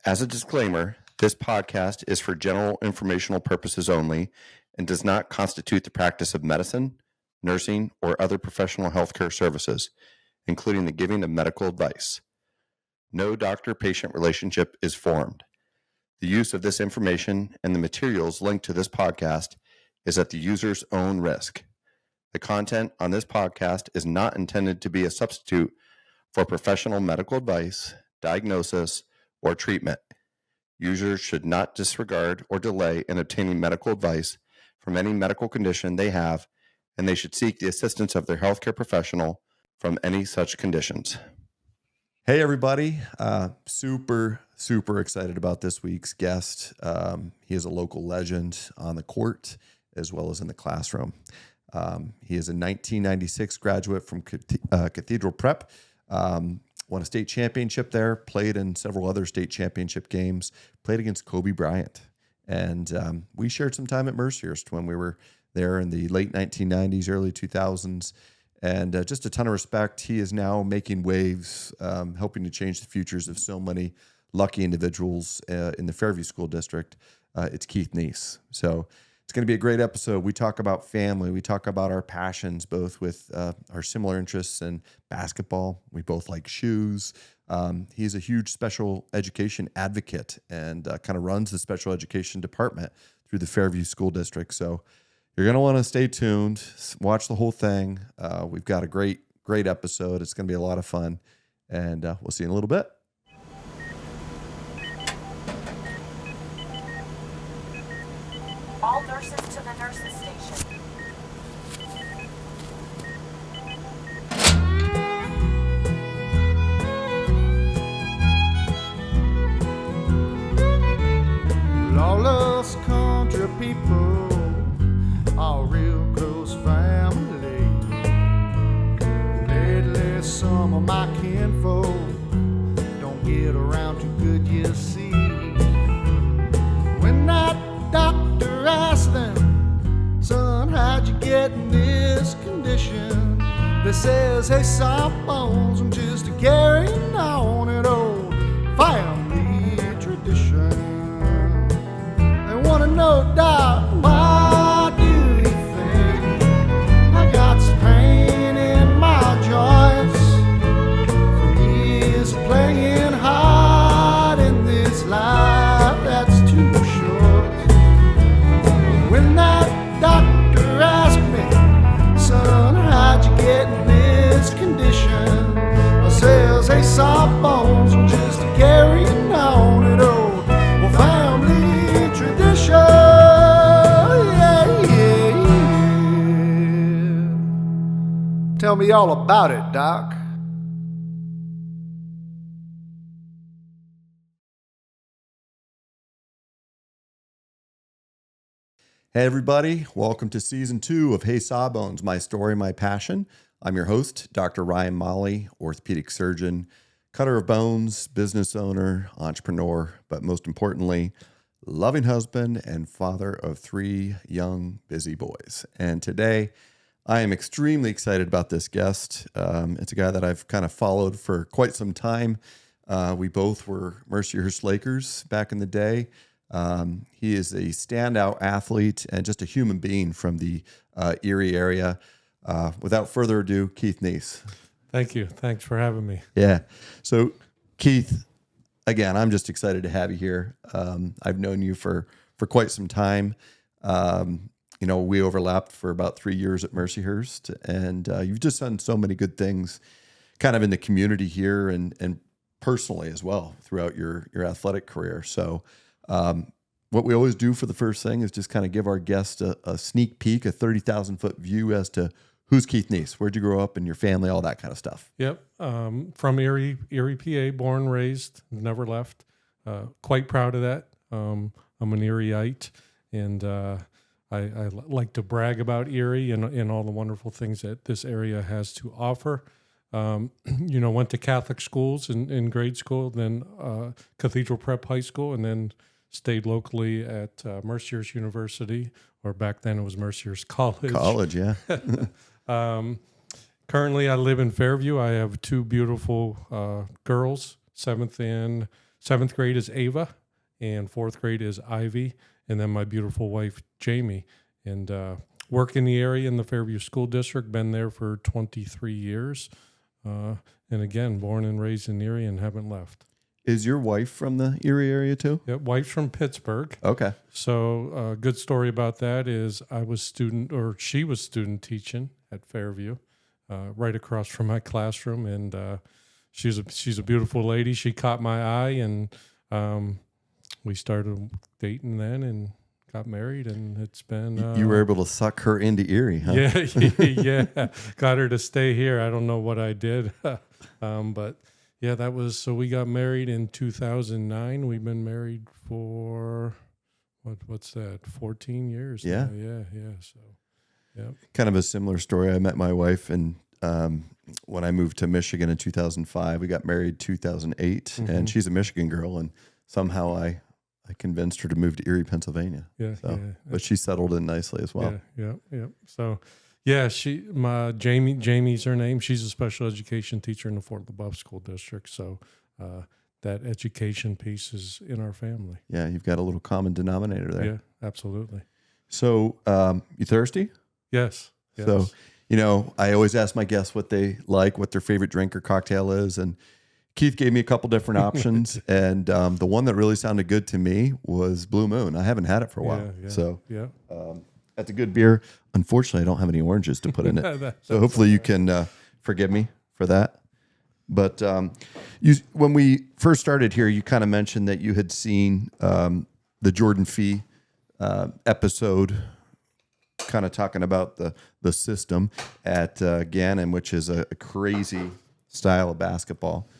As a disclaimer, this podcast is for general informational purposes only and does not constitute the practice of medicine, nursing, or other professional healthcare services, including the giving of medical advice. No doctor-patient relationship is formed. The use of this information and the materials linked to this podcast is at the user's own risk. The content on this podcast is not intended to be a substitute for professional medical advice, diagnosis, or treatment. Users should not disregard or delay in obtaining medical advice from any medical condition they have, and they should seek the assistance of their healthcare professional from any such conditions. Hey, everybody. Super excited about this week's guest. He is a local legend on the court as well as in the classroom. He is a 1996 graduate from Cathedral Prep, won a state championship there, played in several other state championship games, played against Kobe Bryant. And we shared some time at Mercyhurst when we were there in the late 1990s, early 2000s. And just a ton of respect. He is now making waves, helping to change the futures of so many lucky individuals in the Fairview School District. It's Keith Nies. So it's going to be a great episode. We talk about family. We talk about our passions, both with our similar interests in basketball. We both like shoes. He's a huge special education advocate and kind of runs the special education department through the Fairview School District. So you're going to want to stay tuned, watch the whole thing. We've got a great episode. It's going to be a lot of fun, and we'll see you in a little bit. All nurses to the nurses station. Lawless country people, all real close family. Lately some of my kinfolk don't get around too good, you see. When that doctor asked them, son, how'd you get in this condition? They says, hey, soft bones, I'm just carrying on an old family tradition. They want to know, Doc, why do you think I got some pain in my joints from years of playing hard in this life that's too short? When that doctor asked me, son, how'd you get in this condition? I says, hey, soft bones, I'm just carrying on an old family tradition. Yeah. Tell me all about it, Doc. Hey, everybody. Welcome to Season 2 of Hey Sawbones, My Story, My Passion. I'm your host, Dr. Ryan Molley, orthopedic surgeon, cutter of bones, business owner, entrepreneur, but most importantly, loving husband and father of 3 young, busy boys. And today, I am extremely excited about this guest. It's a guy that I've kind of followed for quite some time. We both were Mercyhurst Lakers back in the day. He is a standout athlete and just a human being from the Erie area. Without further ado, Keith Nies. Thank you. Thanks for having me. Yeah. So, Keith, again, I'm just excited to have you here. I've known you for quite some time. We overlapped for about 3 years at Mercyhurst, and you've just done so many good things kind of in the community here and personally as well throughout your athletic career. So what we always do for the first thing is just kind of give our guests a sneak peek, a 30,000-foot view as to who's Keith Nies, where'd you grow up and your family, all that kind of stuff. Yep. From Erie, PA, born, raised, never left. Quite proud of that. I'm an Erieite, and I like to brag about Erie and all the wonderful things that this area has to offer. Went to Catholic schools in grade school, then Cathedral Prep High School, and then stayed locally at Mercyhurst University, or back then it was Mercyhurst College. College, yeah. Currently, I live in Fairview. I have 2 beautiful girls, 7th and 7th grade is Ava, and 4th grade is Ivy, and then my beautiful wife, Jamie. And work in the area in the Fairview School District, been there for 23 years. And again, born and raised in Erie and haven't left. Is your wife from the Erie area too? Yeah, wife's from Pittsburgh. Okay. So a good story about that is she was student teaching at Fairview, right across from my classroom. And she's a beautiful lady. She caught my eye, and we started dating then and got married, and it's been... you were able to suck her into Erie, huh? Yeah. Got her to stay here. I don't know what I did. But yeah, that was... So we got married in 2009. We've been married for... What's that? 14 years. Yeah. Now. Yeah. So, yeah. Kind of a similar story. I met my wife, and when I moved to Michigan in 2005, we got married 2008, and she's a Michigan girl, and somehow I convinced her to move to Erie, Pennsylvania. Yeah, so, but she settled in nicely as well. Yeah. So, yeah, Jamie's her name. She's a special education teacher in the Fort LaBeouf School District. So that education piece is in our family. Yeah, you've got a little common denominator there. Yeah, absolutely. So, you thirsty? Yes. So, I always ask my guests what they like, what their favorite drink or cocktail is, and Keith gave me a couple different options, and the one that really sounded good to me was Blue Moon. I haven't had it for a while, so that's a good beer. Unfortunately, I don't have any oranges to put in it, so hopefully you can forgive me for that. But when we first started here, you kind of mentioned that you had seen the Jordan Fee episode, kind of talking about the system at Gannon, which is a crazy style of basketball.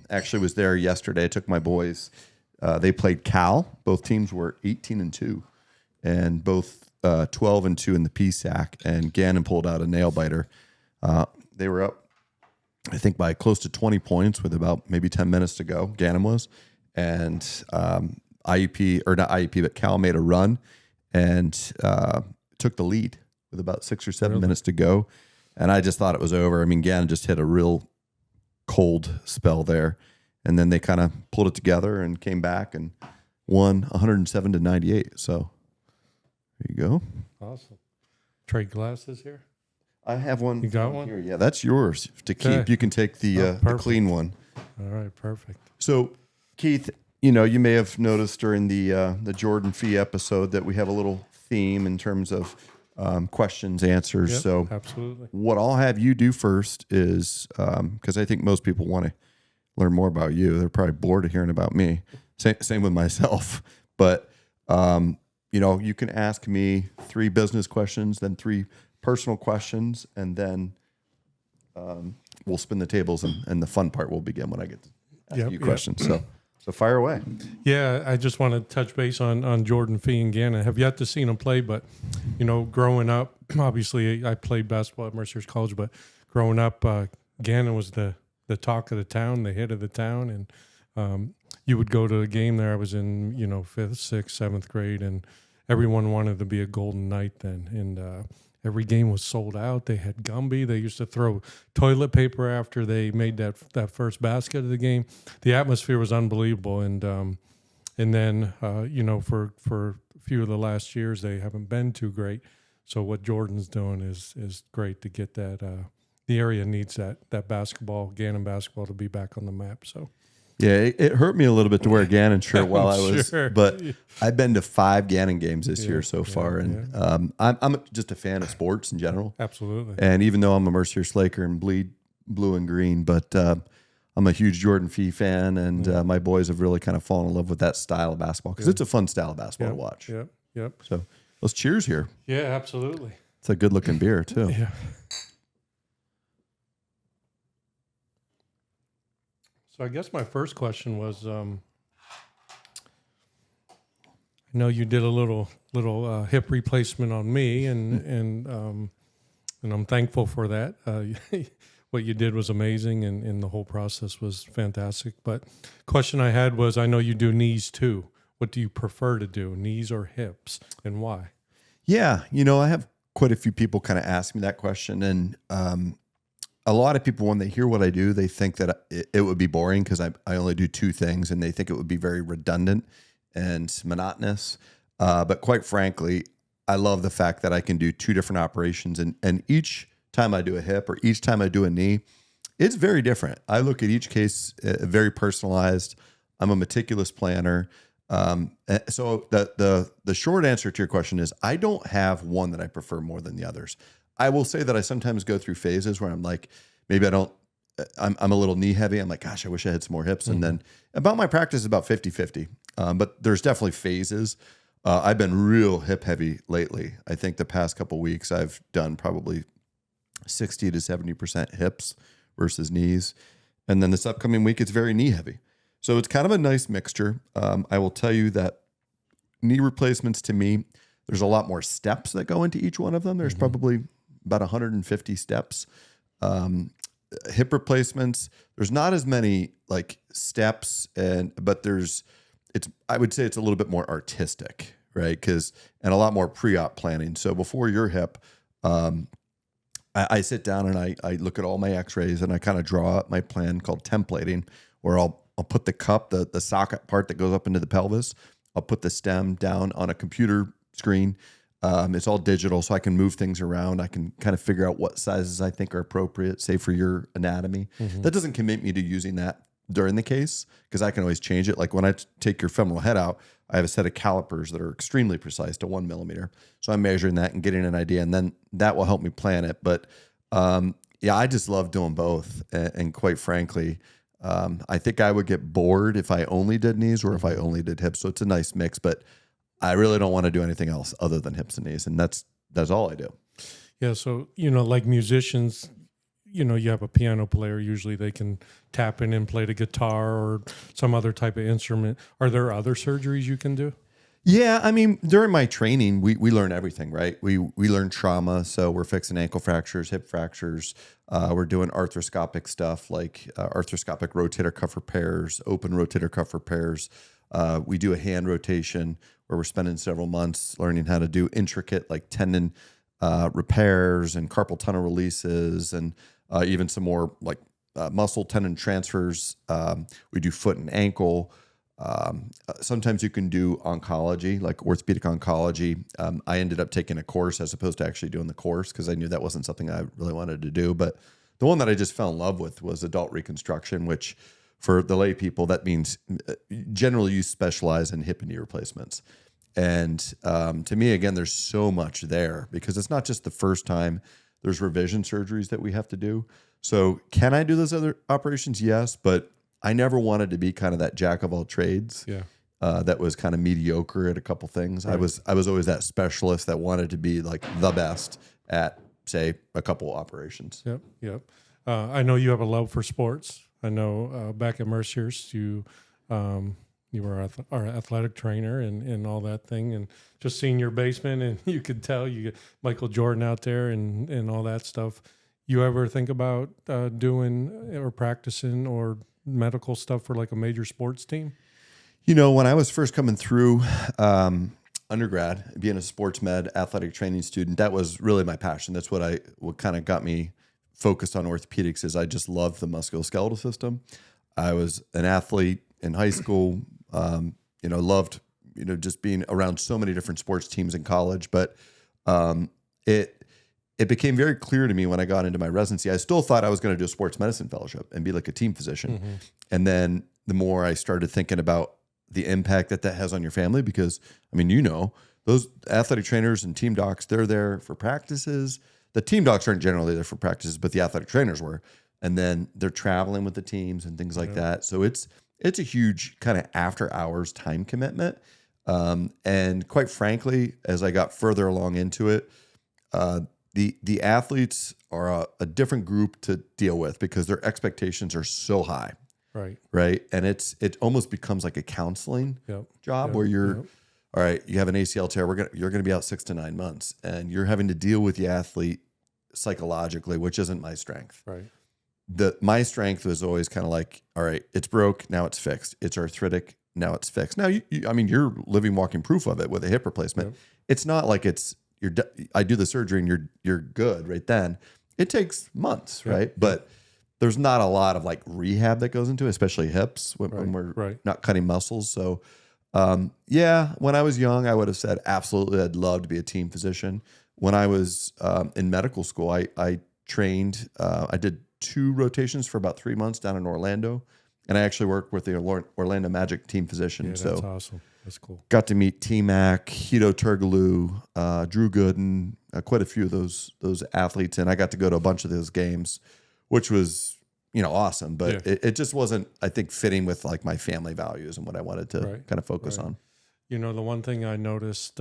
Actually was there yesterday. I took my boys. They played Cal. Both teams were 18-2, and both 12-2 in the PSAC. And Gannon pulled out a nail biter. They were up, I think, by close to 20 points with about maybe 10 minutes to go. Gannon was, and IUP, or not IUP, but Cal made a run and took the lead with about 6 or 7 minutes to go. And I just thought it was over. I mean, Gannon just hit a real cold spell there, and then they kind of pulled it together and came back and won 107-98. So there you go. Awesome. Trade glasses here. I have one. You got one here? Yeah, that's yours to keep. Okay. You can take the clean one. All right, perfect. So, Keith, you may have noticed during the Jordan Fee episode that we have a little theme in terms of questions, answers. Yep, so absolutely. What I'll have you do first is, because I think most people want to learn more about you. They're probably bored of hearing about me. Same with myself. But, you can ask me 3 business questions, then 3 personal questions, and then we'll spin the tables, and the fun part will begin when I get to ask you questions. So fire away. Yeah, I just want to touch base on Jordan Fee and Gannon. I have yet to see him play, but, growing up, obviously I played basketball at Mercyhurst College, but growing up, Gannon was the talk of the town, the hit of the town. And you would go to a game there. I was in, 5th, 6th, 7th grade, and everyone wanted to be a Golden Knight then. And every game was sold out. They had Gumby. They used to throw toilet paper after they made that first basket of the game. The atmosphere was unbelievable. And then, for a few of the last years, they haven't been too great. So what Jordan's doing is great to get that. The area needs that Gannon basketball to be back on the map. So. Yeah, it hurt me a little bit to wear a Gannon shirt while I was, but I've been to 5 Gannon games this year so far, and I'm just a fan of sports in general. Absolutely. And even though I'm a Mercyhurst Laker and bleed blue and green, but I'm a huge Jordan Fee fan, and my boys have really kind of fallen in love with that style of basketball because it's a fun style of basketball to watch. Yep. So let's cheers here. Yeah, absolutely. It's a good looking beer too. Yeah. So I guess my first question was, I know you did a little hip replacement on me, and I'm thankful for that. What you did was amazing, and the whole process was fantastic. But question I had was, I know you do knees too. What do you prefer to do, knees or hips, and why? Yeah, I have quite a few people kind of ask me that question, and a lot of people, when they hear what I do, they think that it would be boring because I only do two things, and they think it would be very redundant and monotonous. But quite frankly, I love the fact that I can do two different operations, and each time I do a hip or each time I do a knee, it's very different. I look at each case very personalized. I'm a meticulous planner. So the short answer to your question is I don't have one that I prefer more than the others. I will say that I sometimes go through phases where I'm like, maybe I'm a little knee heavy. I'm like, gosh, I wish I had some more hips. And then about my practice is about 50-50. But there's definitely phases. I've been real hip heavy lately. I think the past couple of weeks I've done probably 60 to 70% hips versus knees. And then this upcoming week, it's very knee heavy. So it's kind of a nice mixture. I will tell you that knee replacements, to me, there's a lot more steps that go into each one of them. There's probably about 150 steps. Hip replacements, there's not as many like steps, but I would say it's a little bit more artistic, right? And a lot more pre-op planning. So before your hip, I sit down and I look at all my x-rays and I kind of draw up my plan called templating, where I'll put the cup, the socket part that goes up into the pelvis. I'll put the stem down on a computer screen. It's all digital, so I can move things around. I can kind of figure out what sizes I think are appropriate, say for your anatomy. That doesn't commit me to using that during the case because I can always change it. Like when I take your femoral head out, I have a set of calipers that are extremely precise to 1 millimeter. So I'm measuring that and getting an idea, and then that will help me plan it. But yeah, I just love doing both. And quite frankly, I think I would get bored if I only did knees or if I only did hips. So it's a nice mix, but I really don't want to do anything else other than hips and knees. And that's all I do. Yeah. So, like musicians, you have a piano player, usually they can tap in and play the guitar or some other type of instrument. Are there other surgeries you can do? Yeah, I mean, during my training, we learn everything, right? We learn trauma, so we're fixing ankle fractures, hip fractures. We're doing arthroscopic stuff like arthroscopic rotator cuff repairs, open rotator cuff repairs. We do a hand rotation where we're spending several months learning how to do intricate like tendon repairs and carpal tunnel releases, and even some more like muscle tendon transfers. We do foot and ankle. Sometimes you can do oncology, like orthopedic oncology. I ended up taking a course as opposed to actually doing the course because I knew that wasn't something I really wanted to do. But the one that I just fell in love with was adult reconstruction, which for the lay people, that means generally you specialize in hip and knee replacements. And to me, again, there's so much there because it's not just the first time. There's revision surgeries that we have to do. So can I do those other operations? Yes, but I never wanted to be kind of that jack of all trades. Yeah. That was kind of mediocre at a couple things. Right. I was always that specialist that wanted to be like the best at, say, a couple operations. Yep. I know you have a love for sports. I know back at Mercier's, you were our athletic trainer and all that thing, and just seeing your basement, and you could tell you get Michael Jordan out there and all that stuff. You ever think about doing or practicing or medical stuff for like a major sports team? When I was first coming through undergrad, being a sports med athletic training student, that was really my passion. That's what kind of got me focused on orthopedics. Is I just loved the musculoskeletal system. I was an athlete in high school, loved, just being around so many different sports teams in college. But it became very clear to me when I got into my residency, I still thought I was going to do a sports medicine fellowship and be like a team physician. Mm-hmm. And then the more I started thinking about the impact that has on your family, because those athletic trainers and team docs, they're there for practices. The team docs aren't generally there for practices, but the athletic trainers were. And then they're traveling with the teams and things like that. So it's a huge kind of after hours time commitment. And quite frankly, as I got further along into it, the athletes are a different group to deal with because their expectations are so high. Right. And it almost becomes like a counseling job where you're, all right, you have an ACL tear. You're going to be out 6 to 9 months, and you're having to deal with the athlete psychologically, which isn't my strength. Right. My strength was always kind of like, all right, it's broke. Now it's fixed. It's arthritic. Now it's fixed. Now, you're living, walking proof of it with a hip replacement. Yep. It's not like I do the surgery and you're good right then. it takes months, right? But there's not a lot of like rehab that goes into it, especially hips when we're not cutting muscles. So, when I was young, I would have said absolutely I'd love to be a team physician. When I was in medical school, I trained. I did 2 rotations for about 3 months down in Orlando, and I actually worked with the Orlando Magic team physician. Yeah, that's awesome. That's cool. Got to meet T-Mac, Hito Turgaloo, Drew Gooden, quite a few of those athletes, and I got to go to a bunch of those games, which was awesome. But it just wasn't, I think, fitting with like my family values and what I wanted to kind of focus on. The one thing I noticed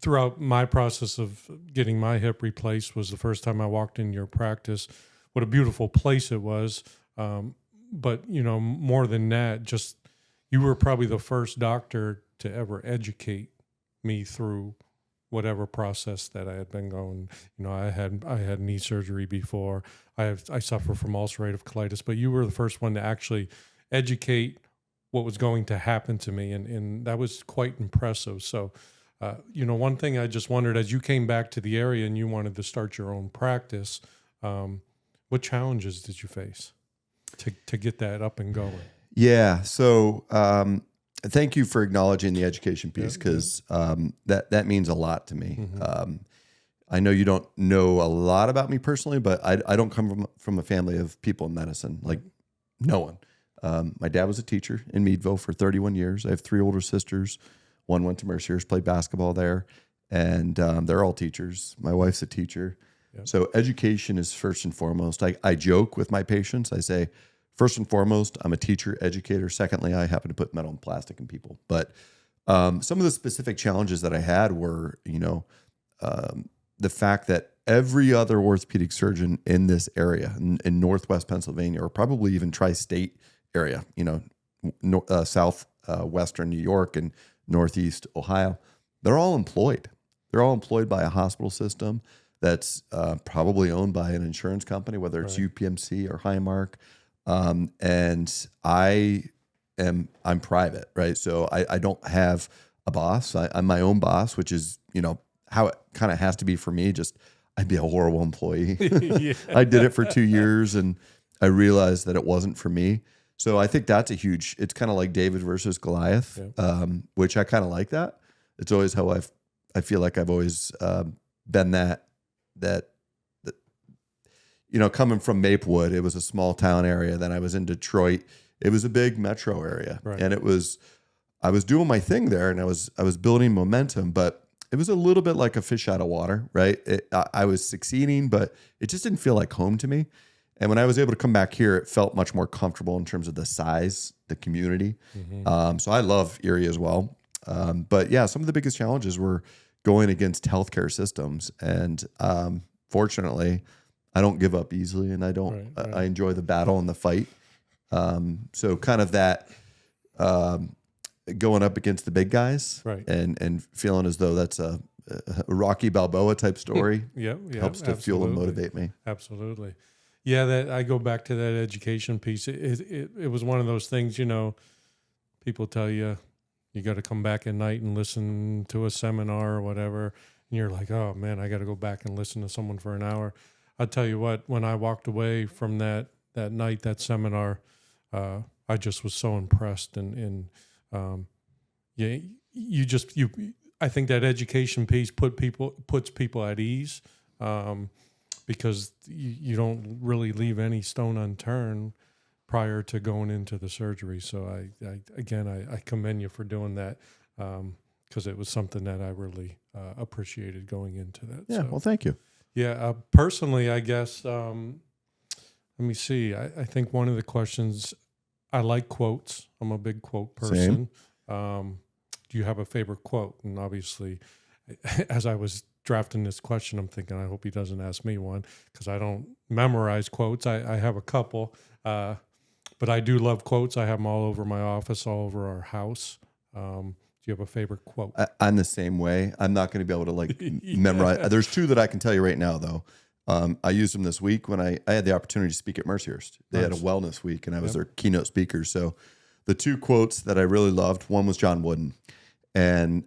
throughout my process of getting my hip replaced was the first time I walked in your practice. What a beautiful place it was. But, more than that, just you were probably the first doctor to ever educate me through whatever process that I had been going. I had knee surgery before. I suffer from ulcerative colitis, but you were the first one to actually educate what was going to happen to me, and that was quite impressive. So, one thing I just wondered, as you came back to the area and you wanted to start your own practice, what challenges did you face to get that up and going? Yeah. So thank you for acknowledging the education piece, because that means a lot to me. Mm-hmm. I know you don't know a lot about me personally, but I don't come from a family of people in medicine, like no one. My dad was a teacher in Meadville for 31 years. I have 3 older sisters. One went to Mercier's, played basketball there, and they're all teachers. My wife's a teacher. Yep. So education is first and foremost. I joke with my patients. I say, first and foremost, I'm a teacher, educator. Secondly, I happen to put metal and plastic in people. But some of the specific challenges that I had were, the fact that every other orthopedic surgeon in this area, in Northwest Pennsylvania, or probably even tri-state area, Southwestern New York and Northeast Ohio, they're all employed. They're all employed by a hospital system that's probably owned by an insurance company, whether it's UPMC or Highmark. And I'm private, right? So I don't have a boss. I'm my own boss, which is, how it kind of has to be for me. Just, I'd be a horrible employee. I did it for 2 years and I realized that it wasn't for me. So I think that's it's kind of like David versus Goliath, which I kind of like that. It's always how I feel like I've always been that, coming from Maplewood, it was a small town area. Then I was in Detroit. It was a big metro area. Right. And I was doing my thing there and I was building momentum, but it was a little bit like a fish out of water, right? I was succeeding, but it just didn't feel like home to me. And when I was able to come back here, it felt much more comfortable in terms of the size, the community. Mm-hmm. So I love Erie as well. But yeah, some of the biggest challenges were going against healthcare systems. And fortunately, I don't give up easily, and I don't. Right. I enjoy the battle and the fight. So kind of that going up against the big guys, and feeling as though that's a Rocky Balboa type story. Helps to fuel and motivate me. Absolutely. Yeah, that I go back to that education piece. It was one of those things, people tell you got to come back at night and listen to a seminar or whatever, and you're like, oh man, I got to go back and listen to someone for an hour. I'll tell you what, when I walked away from that night, that seminar, I just was so impressed. And I think that education piece puts people at ease, because you don't really leave any stone unturned prior to going into the surgery. So I commend you for doing that, because it was something that I really appreciated going into that. Yeah, well, thank you. Yeah, personally, I guess, let me see. I think one of the questions, I like quotes. I'm a big quote person. Same. Do you have a favorite quote? And obviously, as I was drafting this question, I'm thinking, I hope he doesn't ask me one, because I don't memorize quotes. I have a couple, but I do love quotes. I have them all over my office, all over our house. Do you have a favorite quote? I'm the same way. I'm not going to be able to memorize. There's 2 that I can tell you right now, though. I used them this week when I had the opportunity to speak at Mercier's. They had a wellness week, and I was their keynote speaker. So the 2 quotes that I really loved, one was John Wooden. And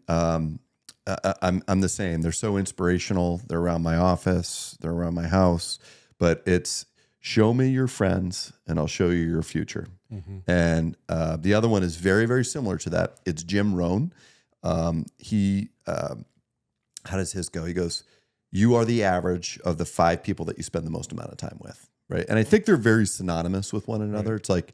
I'm the same. They're so inspirational. They're around my office. They're around my house. But it's show me your friends, and I'll show you your future. And the other one is very, very similar to that. It's Jim Rohn. How does his go? He goes, "You are the average of the 5 people that you spend the most amount of time with." Right. And I think they're very synonymous with one another. Right. It's like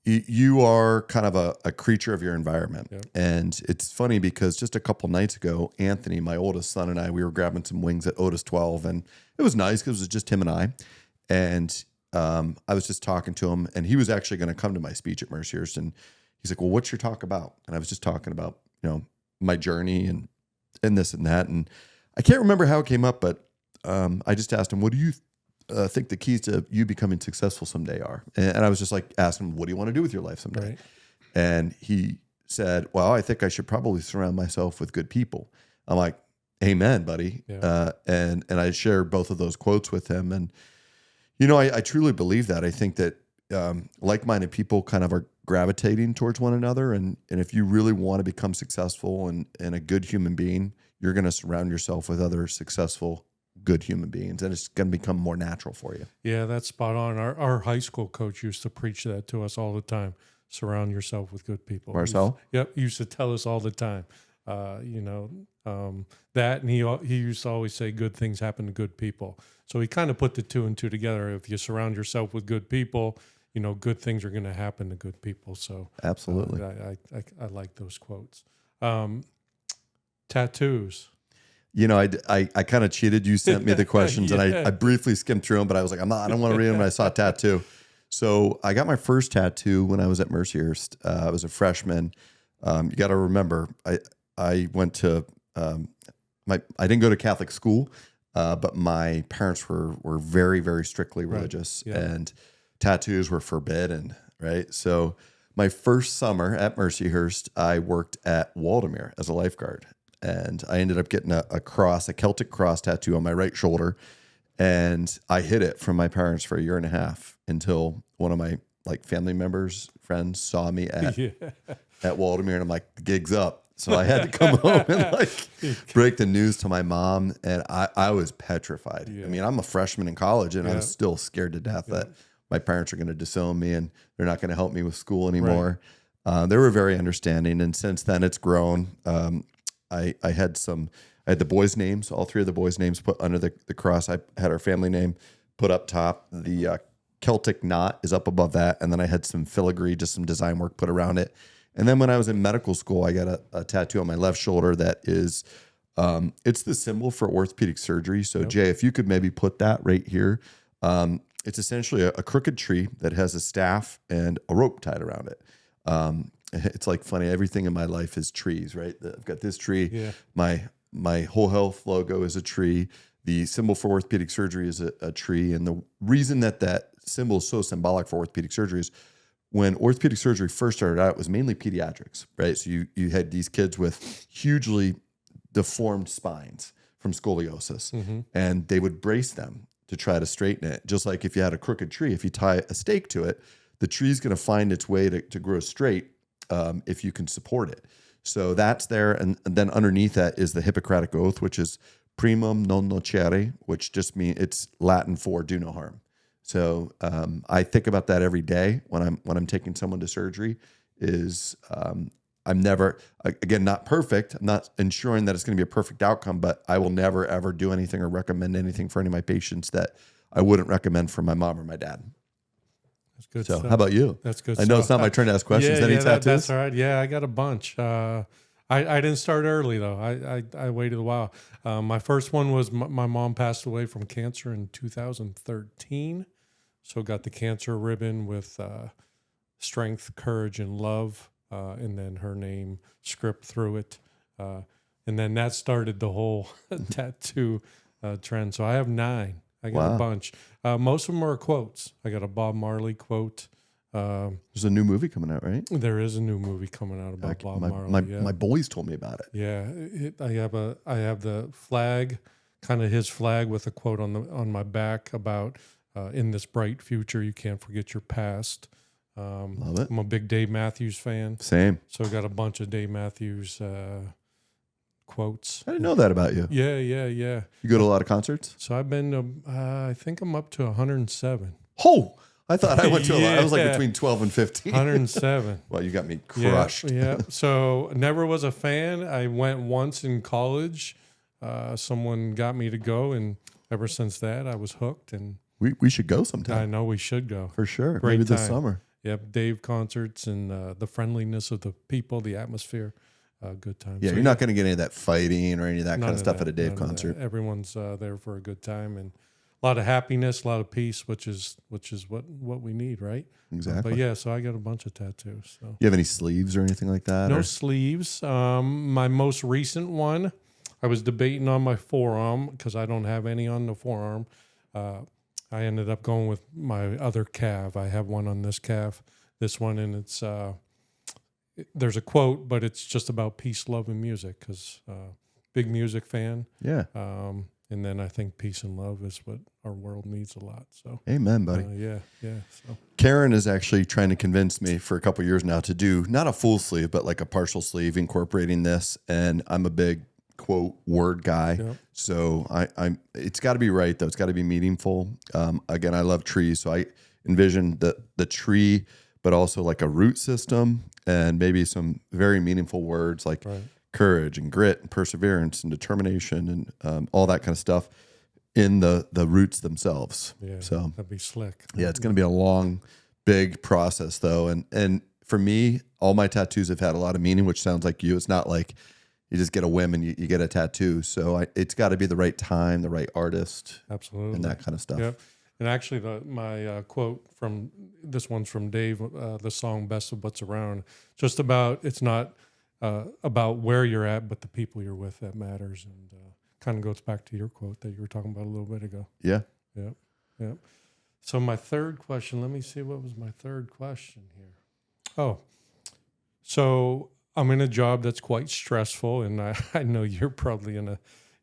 you are kind of a creature of your environment. Yep. And it's funny because just a couple nights ago, Anthony, my oldest son, and I, we were grabbing some wings at Otis 12, and it was nice because it was just him and I. And I was just talking to him, and he was actually going to come to my speech at Mercyhurst. And he's like, "Well, what's your talk about?" And I was just talking about, my journey and this and that. And I can't remember how it came up, but I just asked him, "What do you think the keys to you becoming successful someday are?" And I was just like asking him, "What do you want to do with your life someday?" Right. And he said, "Well, I think I should probably surround myself with good people." I'm like, "Amen, buddy." Yeah. And I shared both of those quotes with him. And, I truly believe that. I think that like-minded people kind of are gravitating towards one another. And if you really want to become successful and a good human being, you're going to surround yourself with other successful, good human beings, and it's going to become more natural for you. Yeah, that's spot on. Our high school coach used to preach that to us all the time. Surround yourself with good people. Marcel? He used to tell us all the time. That, and he used to always say good things happen to good people. So he kind of put the 2 and 2 together. If you surround yourself with good people, good things are going to happen to good people. So absolutely, I like those quotes. Tattoos. I kind of cheated. You sent me the questions, yeah. And I briefly skimmed through them, but I was like, I don't want to read them. And I saw tattoo. So I got my first tattoo when I was at Mercyhurst. I was a freshman. You got to remember, I went to I didn't go to Catholic school, but my parents were very, very strictly religious, right. Yeah. And tattoos were forbidden, right? So my first summer at Mercyhurst, I worked at Waldemere as a lifeguard, and I ended up getting a Celtic cross tattoo on my right shoulder, and I hid it from my parents for 1.5 years until one of my family members, friends, saw me at Waldemere, and I'm like, "The gig's up." So I had to come home and break the news to my mom, and I was petrified. Yeah. I mean, I'm a freshman in college, and I was still scared to death that my parents are going to disown me and they're not going to help me with school anymore. Right. They were very understanding, and since then it's grown. I had the boys' names, all 3 of the boys' names put under the cross. I had our family name put up top. The Celtic knot is up above that, and then I had some filigree, just some design work put around it. And then when I was in medical school, I got a tattoo on my left shoulder that is, it's the symbol for orthopedic surgery. So yep. Jay, if you could maybe put that right here. It's essentially a crooked tree that has a staff and a rope tied around it. It's like funny. Everything in my life is trees, right? I've got this tree. Yeah. My whole health logo is a tree. The symbol for orthopedic surgery is a tree. And the reason that symbol is so symbolic for orthopedic surgery is when orthopedic surgery first started out, it was mainly pediatrics, right? So you had these kids with hugely deformed spines from scoliosis, mm-hmm. and they would brace them to try to straighten it. Just like if you had a crooked tree, if you tie a stake to it, the tree's going to find its way to grow straight if you can support it. So that's there. And then underneath that is the Hippocratic Oath, which is primum non nocere, which just means it's Latin for do no harm. So I think about that every day when I'm taking someone to surgery. I'm never, again, not perfect. I'm not ensuring that it's going to be a perfect outcome, but I will never, ever do anything or recommend anything for any of my patients that I wouldn't recommend for my mom or my dad. That's good So stuff. How about you? That's good I know stuff. it's not my turn to ask questions. Any tattoos? That's all right. Yeah, I got a bunch. I didn't start early, though. I waited a while. My first one was my mom passed away from cancer in 2013. So got the cancer ribbon with strength, courage, and love. And then her name script through it. And then that started the whole tattoo trend. So I have 9. I got a bunch. Most of them are quotes. I got a Bob Marley quote. There's a new movie coming out, right? There is a new movie coming out about Bob Marley. My boys told me about it. Yeah, I have the flag, kind of his flag with a quote on my back about in this bright future you can't forget your past. Love it. I'm a big Dave Matthews fan. Same. So I got a bunch of Dave Matthews quotes. I didn't know that about you. Yeah. You go to a lot of concerts? So I've been, I think I'm up to 107. Oh, I thought I went to a lot. I was like Yeah. between 12 and 15. 107. Well, you got me crushed. Yeah. So never was a fan. I went once in college. Someone got me to go, and ever since that, I was hooked. And We should go I sometime. know we should go. For sure. Great Maybe this time. summer. Yep, Dave concerts and the friendliness of the people, the atmosphere, good time. Yeah, So, you're not going to get any of that fighting or any of that none kind of stuff at a Dave none of that. concert. Everyone's there for a good time and a lot of happiness, a lot of peace, which is what we need, right? Exactly. But yeah, so I got a bunch of tattoos. So You have any sleeves or anything like that? no or- sleeves. My most recent one, I was debating on my forearm because I don't have any on the forearm. I ended up going with my other calf. I have one on this calf, this one, and it's there's a quote, but it's just about peace, love, and music because big music fan. Yeah. And then I think peace and love is what our world needs a lot. So Amen, buddy. yeah. So Karen is actually trying to convince me for a couple years now to do not a full sleeve, but like a partial sleeve incorporating this. And I'm a big quote word guy. Yep. So I'm it's got to be right though. It's got to be meaningful. Again, I love trees. So I envision the tree, but also like a root system and maybe some very meaningful words like right. courage and grit and perseverance and determination and all that kind of stuff in the roots themselves. Yeah. So That'd be slick. yeah, it's going to be a long, big process though. And for me, all my tattoos have had a lot of meaning, which sounds like you. It's not like you just get a whim and you get a tattoo. So it's got to be the right time, the right artist, Absolutely. and that kind of stuff. Yep. And actually, my quote from this one's from Dave, the song "Best of What's Around." Just about it's not about where you're at, but the people you're with that matters, and kind of goes back to your quote that you were talking about a little bit ago. Yeah. Yep. So my third question. Let me see what was my third question here. Oh, so I'm in a job that's quite stressful, and I know you're probably in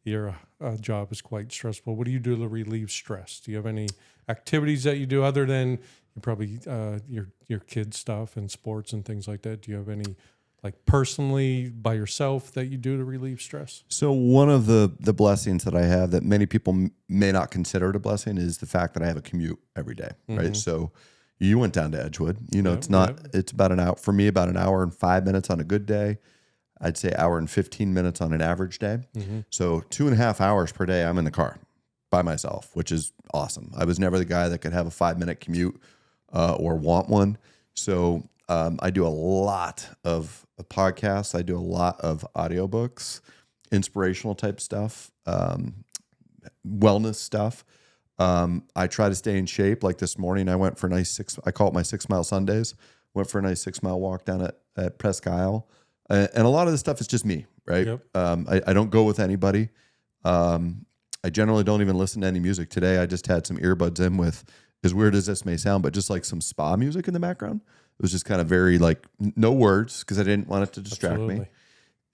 your job is quite stressful. What do you do to relieve stress? Do you have any activities that you do other than you probably your kid stuff and sports and things like that? Do you have any like personally by yourself that you do to relieve stress? So one of the blessings that I have that many people may not consider it a blessing is the fact that I have a commute every day, right? So you went down to Edgewood. You know, Yep, it's not. yep. It's about an hour for me. About an hour and 5 minutes on a good day. I'd say hour and 15 minutes on an average day. So 2.5 hours per day, I'm in the car by myself, which is awesome. I was never the guy that could have a 5-minute commute or want one. So I do a lot of podcasts. I do a lot of audiobooks, inspirational type stuff, wellness stuff. I try to stay in shape. Like this morning, I went for a nice I call it my 6 mile Sundays. Went for a nice 6 mile walk down at Presque Isle. And a lot of this stuff is just me, right? Yep. I don't go with anybody. I generally don't even listen to any music. Today, I just had some earbuds in with, as weird as this may sound, but just like some spa music in the background. It was just kind of very like no words because I didn't want it to distract me.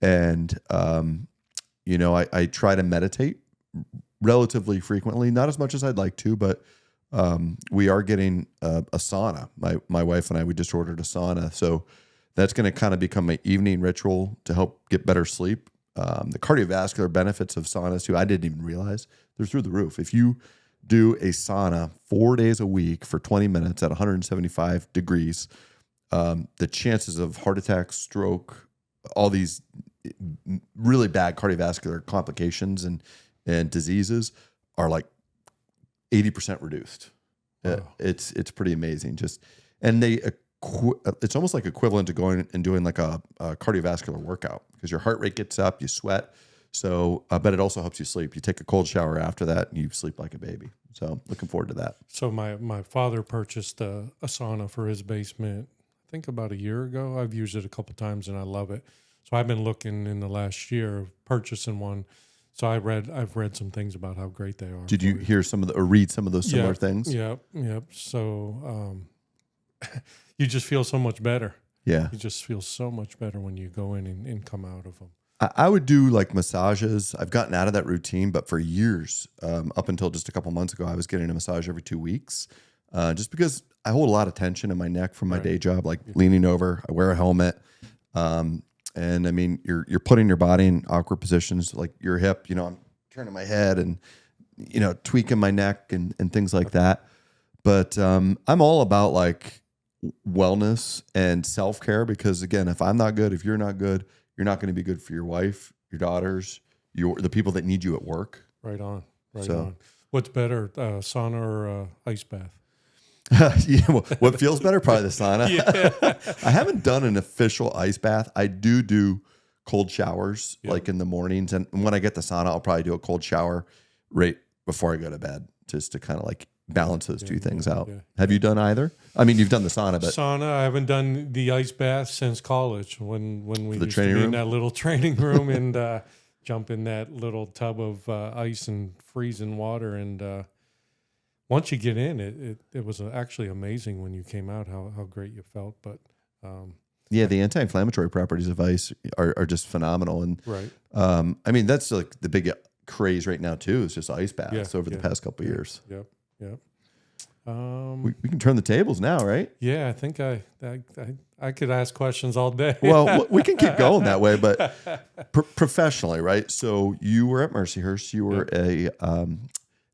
Absolutely. And, I try to meditate relatively frequently, not as much as I'd like to, but we are getting a sauna. My wife and I, we just ordered a sauna. So that's going to kind of become my evening ritual to help get better sleep. The cardiovascular benefits of saunas too, I didn't even realize they're through the roof. If you do a sauna 4 days a week for 20 minutes at 175 degrees, the chances of heart attack, stroke, all these really bad cardiovascular complications and diseases are like 80% reduced. Wow. It's pretty amazing. It's almost like equivalent to going and doing like a cardiovascular workout because your heart rate gets up, you sweat. So, but it also helps you sleep. You take a cold shower after that and you sleep like a baby. So looking forward to that. So my father purchased a sauna for his basement, I think about a year ago. I've used it a couple times and I love it. So I've been looking in the last year of purchasing one. So I've read some things about how great they are. Did you hear or read some of those similar things? Yep. So you just feel so much better. Yeah. You just feel so much better when you go in and come out of them. I would do like massages. I've gotten out of that routine, but for years, up until just a couple months ago, I was getting a massage every 2 weeks, just because I hold a lot of tension in my neck from my day job, like leaning over. I wear a helmet, And I mean, you're putting your body in awkward positions, like your hip. I'm turning my head and tweaking my neck and things like that. But I'm all about like wellness and self care because again, if I'm not good, if you're not good, you're not going to be good for your wife, your daughters, the people that need you at work. Right on. Right So- on. What's better, sauna or ice bath? What feels better? Probably the sauna. I haven't done an official ice bath. I do cold showers like in the mornings. And when I get the sauna, I'll probably do a cold shower right before I go to bed just to kind of like balance those two things out. yeah. Have you done either? I mean, you've done the sauna, but Sauna, I haven't done the ice bath since college when we the used to training be in room? that little training room and jump in that little tub of ice and freezing water. And once you get in, it was actually amazing when you came out how great you felt. But yeah, the anti-inflammatory properties of ice are just phenomenal. And right. I mean, that's like the big craze right now too. Is just ice baths over the yeah. past couple of years. Yep. We can turn the tables now, right? Yeah, I think I could ask questions all day. Well, we can keep going that way, but professionally, right? So you were at Mercyhurst. You were a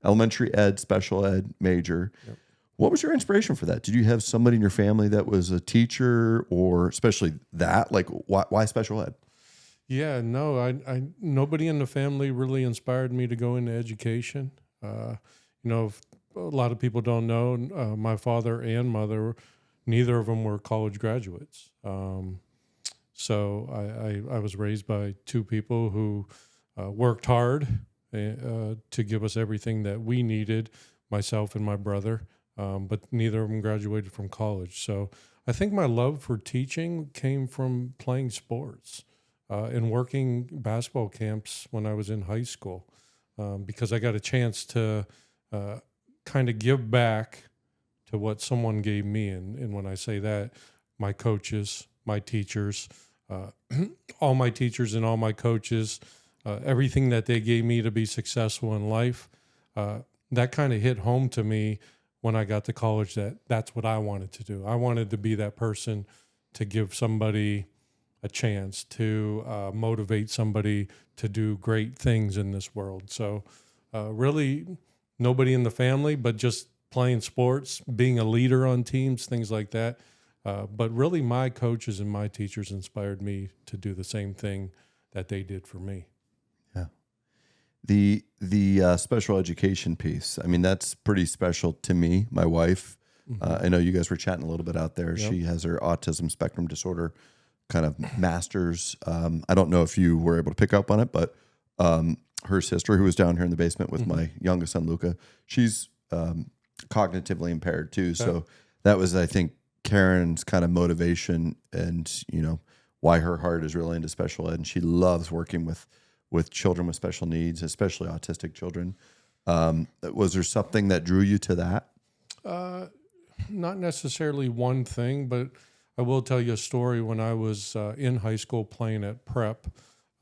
elementary ed, special ed major. Yep. What was your inspiration for that? Did you have somebody in your family that was a teacher, or especially that? Like, why special ed? Yeah, no, I nobody in the family really inspired me to go into education. If a lot of people don't know, my father and mother, neither of them were college graduates. So I was raised by two people who worked hard to give us everything that we needed, myself and my brother, but neither of them graduated from college. So I think my love for teaching came from playing sports and working basketball camps when I was in high school because I got a chance to kind of give back to what someone gave me. And when I say that, my coaches, my teachers, all my teachers and all my coaches, everything that they gave me to be successful in life, that kind of hit home to me when I got to college that's what I wanted to do. I wanted to be that person to give somebody a chance, to motivate somebody to do great things in this world. So really nobody in the family, but just playing sports, being a leader on teams, things like that. But really my coaches and my teachers inspired me to do the same thing that they did for me. Yeah. The special education piece, I mean, that's pretty special to me, my wife. I know you guys were chatting a little bit out there. Yep. She has her autism spectrum disorder kind of masters. I don't know if you were able to pick up on it, but her sister, who was down here in the basement with my youngest son, Luca, she's cognitively impaired too. So that was, I think, Karen's kind of motivation and, why her heart is really into special ed. And she loves working with children with special needs, especially autistic children. Was there something that drew you to that? Not necessarily one thing, but I will tell you a story. When I was in high school playing at prep,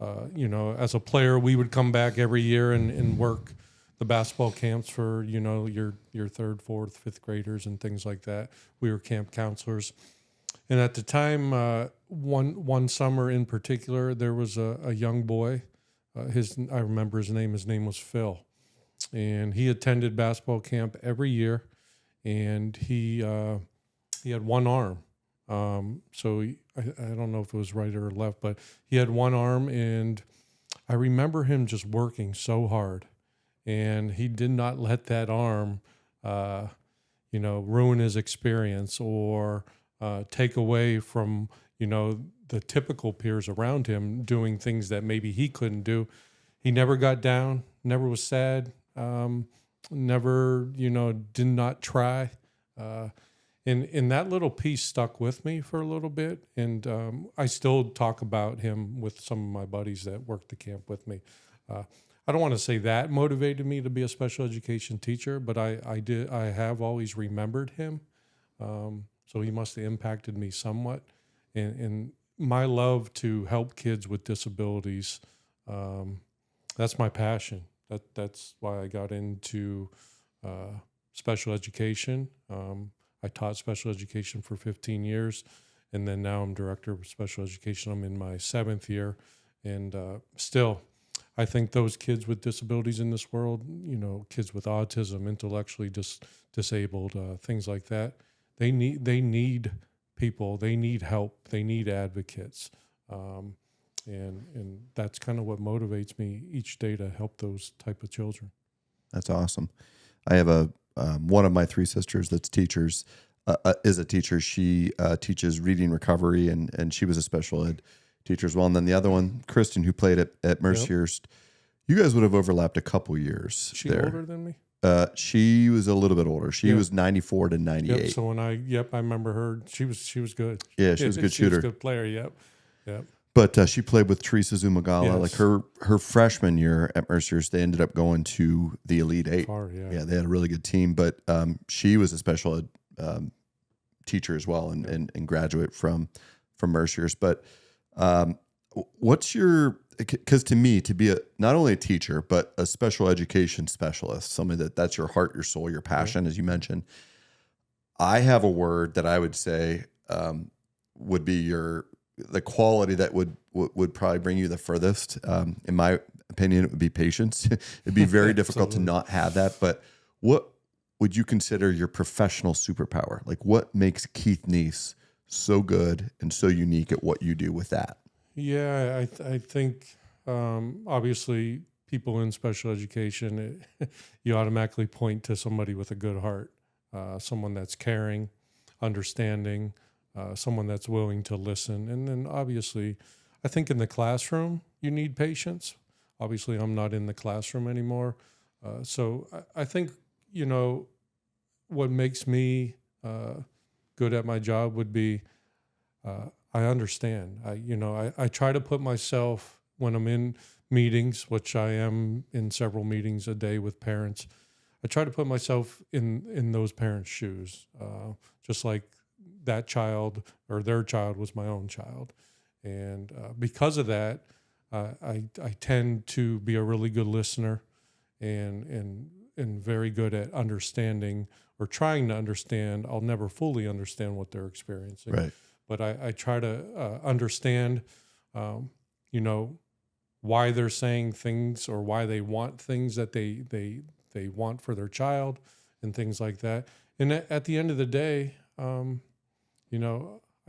as a player, we would come back every year and work the basketball camps for, your third, fourth, fifth graders and things like that. We were camp counselors. And at the time, one summer in particular, there was a young boy. I remember his name. His name was Phil. And he attended basketball camp every year. And he had one arm. I don't know if it was right or left, but he had one arm, and I remember him just working so hard, and he did not let that arm, ruin his experience or take away from, the typical peers around him doing things that maybe he couldn't do. He never got down, never was sad, never, did not try. And that little piece stuck with me for a little bit. And I still talk about him with some of my buddies that work the camp with me. I don't want to say that motivated me to be a special education teacher, but I have always remembered him. So he must have impacted me somewhat. And my love to help kids with disabilities, that's my passion. That's why I got into special education. I taught special education for 15 years, and then now I'm director of special education. I'm in my 7th year, and still, I think those kids with disabilities in this world, kids with autism, intellectually disabled, things like that, they need people, they need help, they need advocates, and that's kind of what motivates me each day to help those type of children. That's awesome. I have one of my 3 sisters that's teachers, is a teacher. She teaches reading recovery, and she was a special ed teacher as well. And then the other one, Kristen, who played at Mercyhurst, you guys would have overlapped a couple years. She there. older than me? She was a little bit older. She was 94 to 98. Yep. So when I remember her. She was good. Yeah, she was a good shooter. She was a good player. Yep. But she played with Teresa Zumagala. Yes. Like her freshman year at Mercyhurst, they ended up going to the Elite 8. Yeah, they had a really good team. But she was a special ed teacher as well, and graduate from Mercyhurst. But what's your, because to me, to be not only a teacher but a special education specialist, somebody that's your heart, your soul, your passion, as you mentioned. I have a word that I would say would be the quality that would probably bring you the furthest. In my opinion, it would be patience. It'd be very difficult to not have that. But what would you consider your professional superpower? Like, what makes Keith Nies so good and so unique at what you do with that? Yeah, I think obviously people in special education, you automatically point to somebody with a good heart, someone that's caring, understanding, someone that's willing to listen. And then obviously, I think in the classroom, you need patience. Obviously, I'm not in the classroom anymore. So I think, what makes me good at my job would be I understand. I try to put myself, when I'm in meetings, which I am in several meetings a day with parents, I try to put myself in those parents' shoes, just like that child or their child was my own child. And because of that, I tend to be a really good listener and very good at understanding or trying to understand. I'll never fully understand what they're experiencing. Right. But I try to understand, why they're saying things or why they want things that they want for their child and things like that. And at the end of the day, I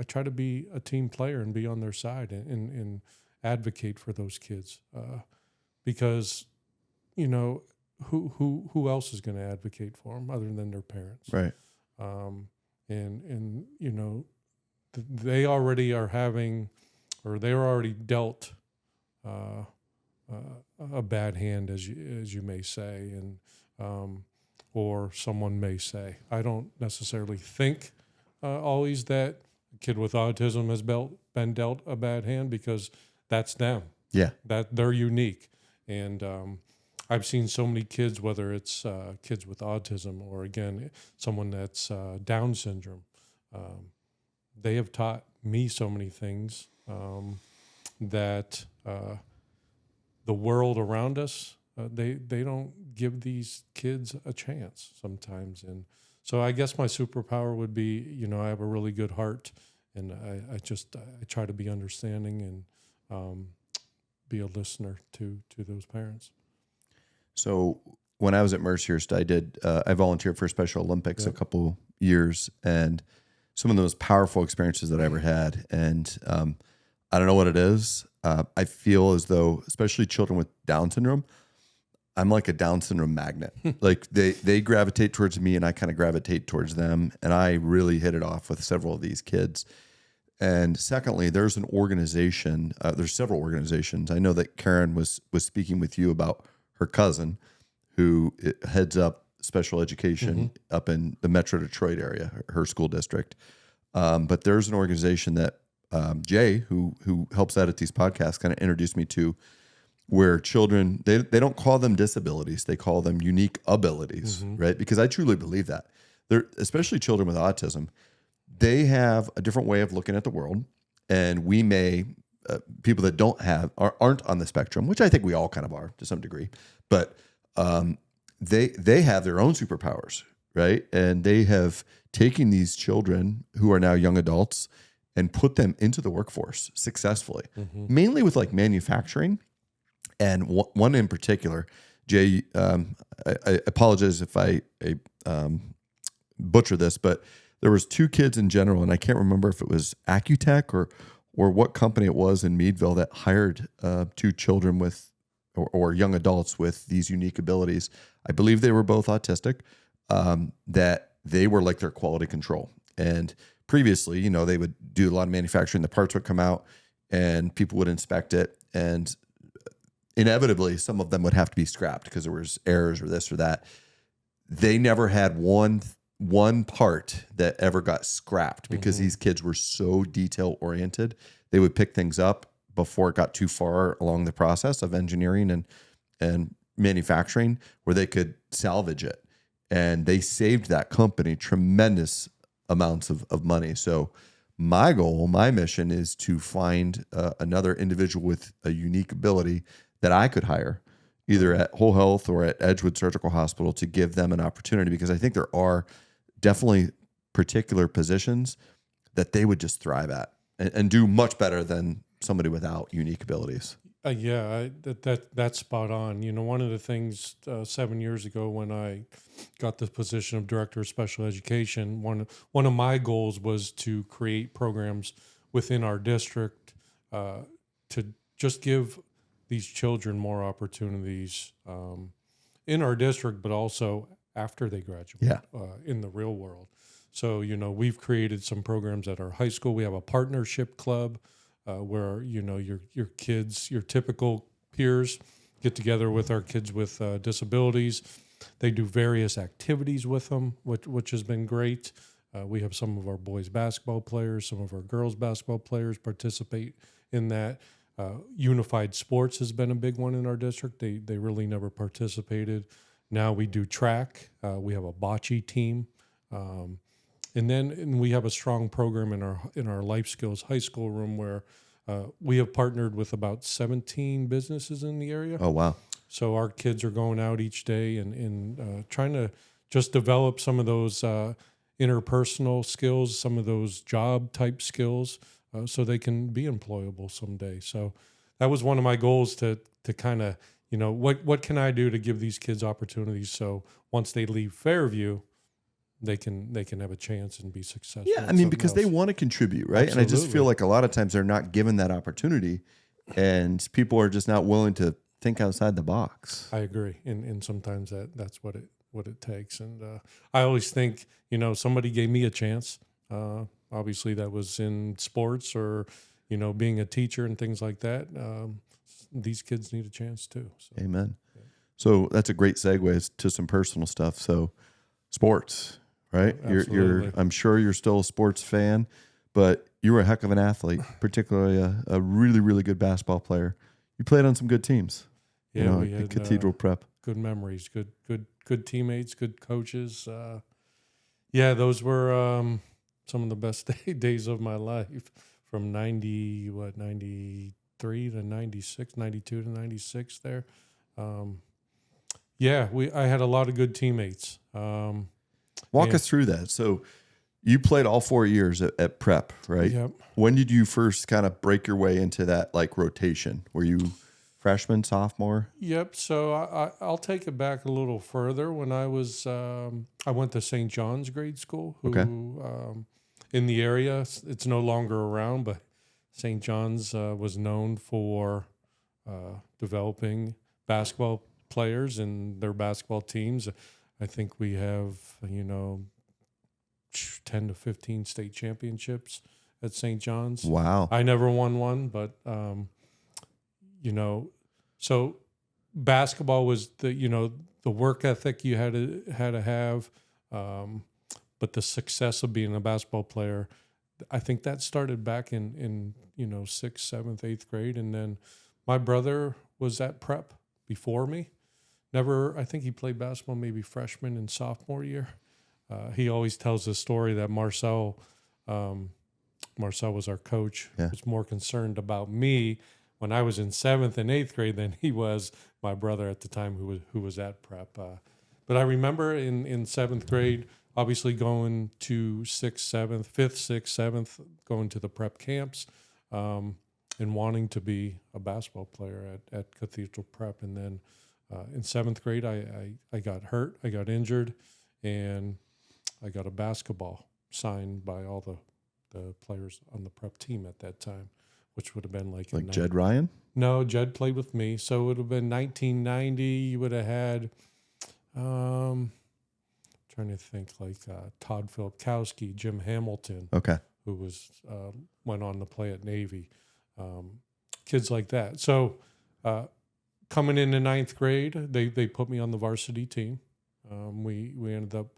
try to be a team player and be on their side and advocate for those kids because, who else is going to advocate for them other than their parents? Right. They already are having, or they are already dealt a bad hand, as you may say, and or someone may say. I don't necessarily think always that a kid with autism has been dealt a bad hand, because that's them. Yeah. That they're unique, and I've seen so many kids, whether it's kids with autism or again someone that's Down syndrome. They have taught me so many things that the world around us, they don't give these kids a chance sometimes. And so I guess my superpower would be, I have a really good heart, and I try to be understanding and be a listener to those parents. So when I was at Mercyhurst, I volunteered for Special Olympics a couple years, and some of the most powerful experiences that I ever had. And I don't know what it is. I feel as though, especially children with Down syndrome, I'm like a Down syndrome magnet. Like they gravitate towards me, and I kind of gravitate towards them. And I really hit it off with several of these kids. And secondly, there's an organization. There's several organizations. I know that Karen was speaking with you about her cousin, who heads up special education up in the Metro Detroit area, her school district. But there's an organization that Jay, who helps edit these podcasts, kind of introduced me to, where children, they don't call them disabilities, they call them unique abilities, right? Because I truly believe that. They're, especially children with autism, they have a different way of looking at the world, and we may, people that aren't on the spectrum, which I think we all kind of are to some degree, but they have their own superpowers, right? And they have taken these children who are now young adults and put them into the workforce successfully, mainly with like manufacturing. And one in particular, Jay, I apologize if I butcher this, but there was 2 kids in general, and I can't remember if it was Accutech or what company it was in Meadville that hired 2 children with or young adults with these unique abilities. I believe they were both autistic, that they were like their quality control. And previously, you know, they would do a lot of manufacturing. The parts would come out and people would inspect it. And inevitably, some of them would have to be scrapped because there was errors or this or that. They never had one part that ever got scrapped because these kids were so detail oriented. They would pick things up before it got too far along the process of engineering and manufacturing where they could salvage it. And they saved that company tremendous amounts of money. So my goal, my mission is to find another individual with a unique ability that I could hire either at Whole Health or at Edgewood Surgical Hospital to give them an opportunity, because I think there are definitely particular positions that they would just thrive at and do much better than somebody without unique abilities. That's spot on. You know, one of the things 7 years ago when I got the position of director of special education, one of my goals was to create programs within our district to just give these children more opportunities in our district, but also after they graduate in the real world. So, you know, we've created some programs at our high school. We have a partnership club where, you know, your kids, your typical peers get together with our kids with disabilities. They do various activities with them, which has been great. We have some of our boys basketball players, some of our girls basketball players participate in that. Unified sports has been a big one in our district. They really never participated. Now we do track. We have a bocce team. And we have a strong program in our life skills high school room where we have partnered with about 17 businesses in the area. Oh, wow. So our kids are going out each day and trying to just develop some of those interpersonal skills, some of those job type skills, so they can be employable someday. So that was one of my goals to kind of, you know, what can I do to give these kids opportunities so once they leave Fairview, they can have a chance and be successful. Yeah, I mean, because they want to contribute, right? Absolutely. And I just feel like a lot of times they're not given that opportunity, and people are just not willing to think outside the box. I agree, and sometimes that's what it takes. And I always think, you know, somebody gave me a chance. Obviously, that was in sports or, you know, being a teacher and things like that. These kids need a chance too. So. Amen. Yeah. So that's a great segue to some personal stuff. So sports. Right? You're I'm sure you're still a sports fan, but you were a heck of an athlete, particularly a really, really good basketball player. You played on some good teams. Yeah, you know, we had Cathedral Prep. Good memories, good teammates, good coaches. Yeah, those were some of the best days of my life from 93 to 96, 92 to 96 there. I had a lot of good teammates. Walk us through that. So you played all 4 years at Prep, right? Yep. When did you first kind of break your way into that like rotation? Were you freshman, sophomore? Yep. So I'll take it back a little further. When I was, I went to St. John's grade school, in the area. It's no longer around, but St. John's was known for developing basketball players and their basketball teams. I think we have, you know, 10 to 15 state championships at St. John's. Wow. I never won one, but, you know, so basketball was the work ethic you had to have, but the success of being a basketball player, I think that started back in 6th, 7th, 8th grade. And then my brother was at Prep before me. I think he played basketball maybe freshman and sophomore year. He always tells the story that Marcel was our coach, was more concerned about me when I was in 7th and 8th grade than he was my brother at the time who was at Prep. But I remember in 7th grade, obviously going to 6th, 7th, 5th, 6th, 7th, going to the prep camps, and wanting to be a basketball player at Cathedral Prep. And then in 7th grade, I got hurt, I got injured, and I got a basketball signed by all the players on the prep team at that time, which would have been like Jed Ryan? No, Jed played with me. So it would have been 1990. You would have had, trying to think, like Todd Filipkowski, Jim Hamilton, Okay. who was went on to play at Navy, kids like that. So coming into 9th grade, they put me on the varsity team. We ended up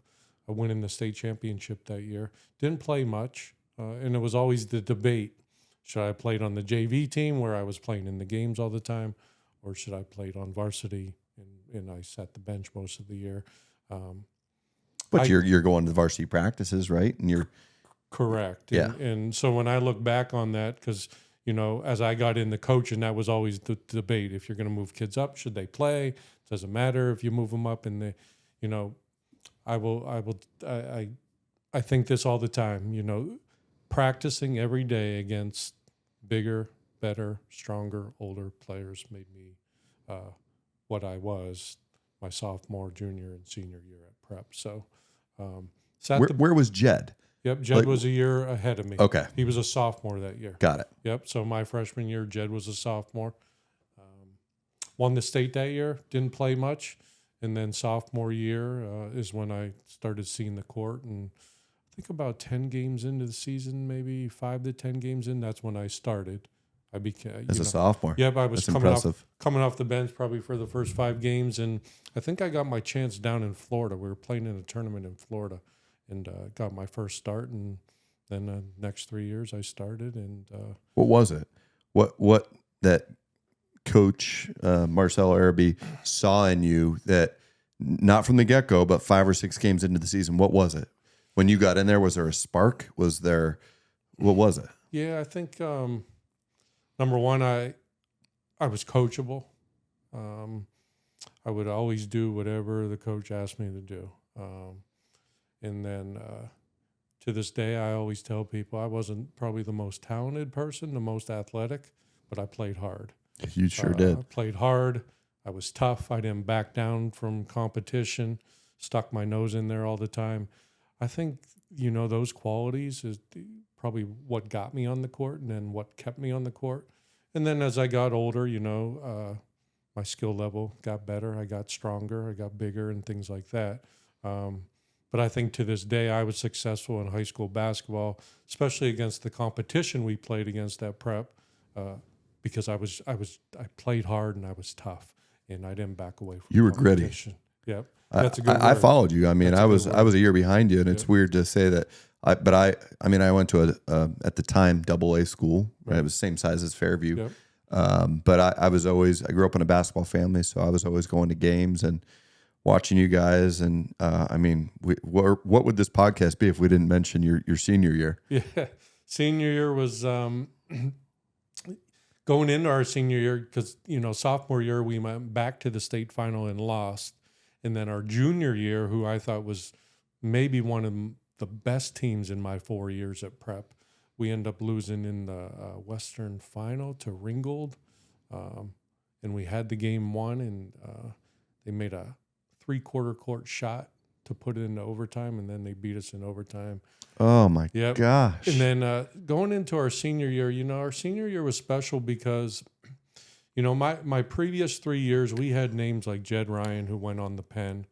winning the state championship that year. Didn't play much, and it was always the debate. Should I play on the JV team where I was playing in the games all the time, or should I play on varsity and I sat the bench most of the year? But you're going to the varsity practices, right? And you're correct. Yeah. And so when I look back on that, because as I got into coaching, that was always the debate. If you're going to move kids up, should they play? Doesn't matter if you move them up. And I think this all the time. Practicing every day against bigger, better, stronger, older players made me what I was my sophomore, junior, and senior year at prep. So, where was Jed? Yep, Jed was a year ahead of me. Okay. He was a sophomore that year. Got it. Yep, so my freshman year, Jed was a sophomore. Won the state that year, didn't play much. And then sophomore year is when I started seeing the court. And I think about 10 games into the season, maybe 5 to 10 games in, that's when I started. I became As a sophomore. Yep, I was That's impressive. coming off the bench probably for the first 5 games, and I think I got my chance down in Florida. We were playing in a tournament in Florida, and got my first start. And then the next 3 years I started. And What was it? What that Coach Marcel Araby saw in you that not from the get-go, but 5 or 6 games into the season? What was it? When you got in there, was there a spark? What was it? Yeah, I think number one, I was coachable. I would always do whatever the coach asked me to do. And then to this day, I always tell people I wasn't probably the most talented person, the most athletic, but I played hard. You sure did. I played hard. I was tough. I didn't back down from competition, stuck my nose in there all the time. I think, those qualities is probably what got me on the court and then what kept me on the court. And then as I got older, my skill level got better. I got stronger. I got bigger and things like that. But I think to this day, I was successful in high school basketball, especially against the competition we played against at prep, because I played hard and I was tough and I didn't back away from You were gritty. competition. Yep. That's a good I word. followed you. I mean, That's I a good was word. a year behind you, and it's weird to say that. I went to at the time AA school. Right, it was the same size as Fairview. Yep. But I grew up in a basketball family, so I was always going to games and watching you guys. And what would this podcast be if we didn't mention your senior year? Yeah. Senior year was going into our senior year because, sophomore year we went back to the state final and lost. And then our junior year, who I thought was maybe one of the best teams in my 4 years at prep, we ended up losing in the Western final to Ringgold. And we had the game won, and they made a 3-quarter court shot to put it into overtime, and then they beat us in overtime. Oh my Yep. gosh! And then going into our senior year, our senior year was special because, my previous 3 years, we had names like Jed Ryan, who went on the Penn,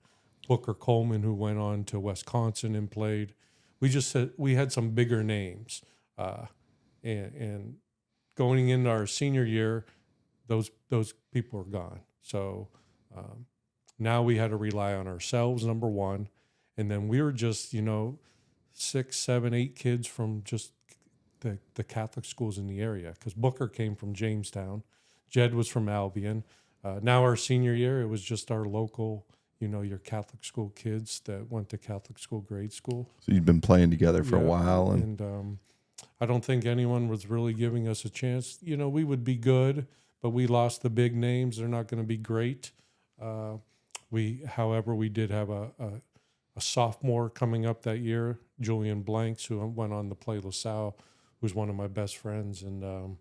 Booker Coleman, who went on to Wisconsin and played. We had some bigger names. And going into our senior year, those people are gone. So now we had to rely on ourselves, number one. And then we were just, 6, 7, 8 kids from just the Catholic schools in the area, because Booker came from Jamestown. Jed was from Albion. Now our senior year, it was just our local, your Catholic school kids that went to Catholic school grade school. So you'd been playing together for a while, and I don't think anyone was really giving us a chance. We would be good, but we lost the big names. They're not going to be great. However, we did have a a sophomore coming up that year, Julian Blanks, who went on to play LaSalle, who's one of my best friends. And,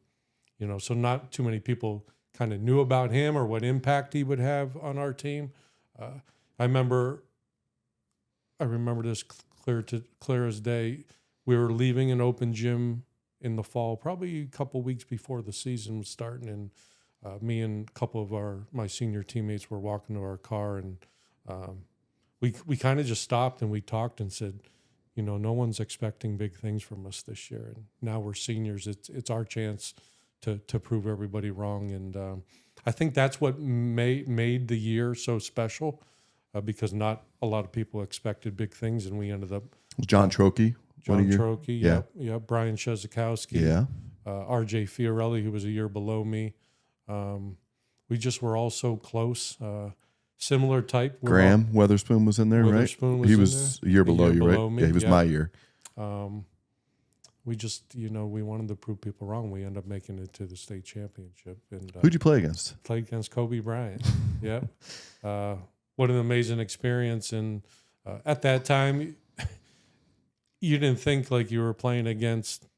so not too many people kind of knew about him or what impact he would have on our team. I remember this clear as day. We were leaving an open gym in the fall, probably a couple weeks before the season was starting, and me and a couple of my senior teammates were walking to our car, and we kind of just stopped and we talked and said, no one's expecting big things from us this year, and now we're seniors. It's our chance to prove everybody wrong, and I think that's what made the year so special, because not a lot of people expected big things, and we ended up. John Trokey. John Trokey, yeah. Brian Shezakowski, Yeah. R.J. Fiorelli, who was a year below me. We just were all so close. Similar type. Graham Weatherspoon was in there, Witherspoon right? He was a year below you, right? me, Yeah, he was my year. We just, we wanted to prove people wrong. We ended up making it to the state championship. And Who'd you play against? played against Kobe Bryant. Yeah. What an amazing experience. And at that time, you didn't think like you were playing against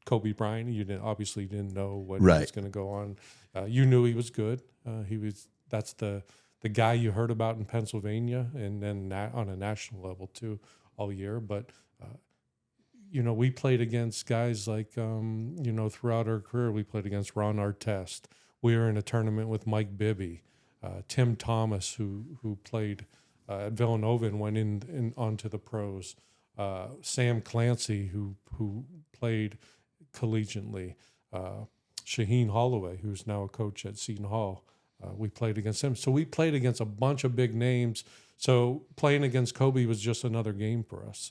Kobe Bryant. You obviously didn't know what was going to go on. You knew he was good. That's the guy you heard about in Pennsylvania, and then on a national level too all year. But we played against guys like throughout our career. We played against Ron Artest. We were in a tournament with Mike Bibby, Tim Thomas, who played at Villanova and went in onto the pros. Sam Clancy, who played collegiately, Shaheen Holloway, who's now a coach at Seton Hall. We played against him. So we played against a bunch of big names. So playing against Kobe was just another game for us.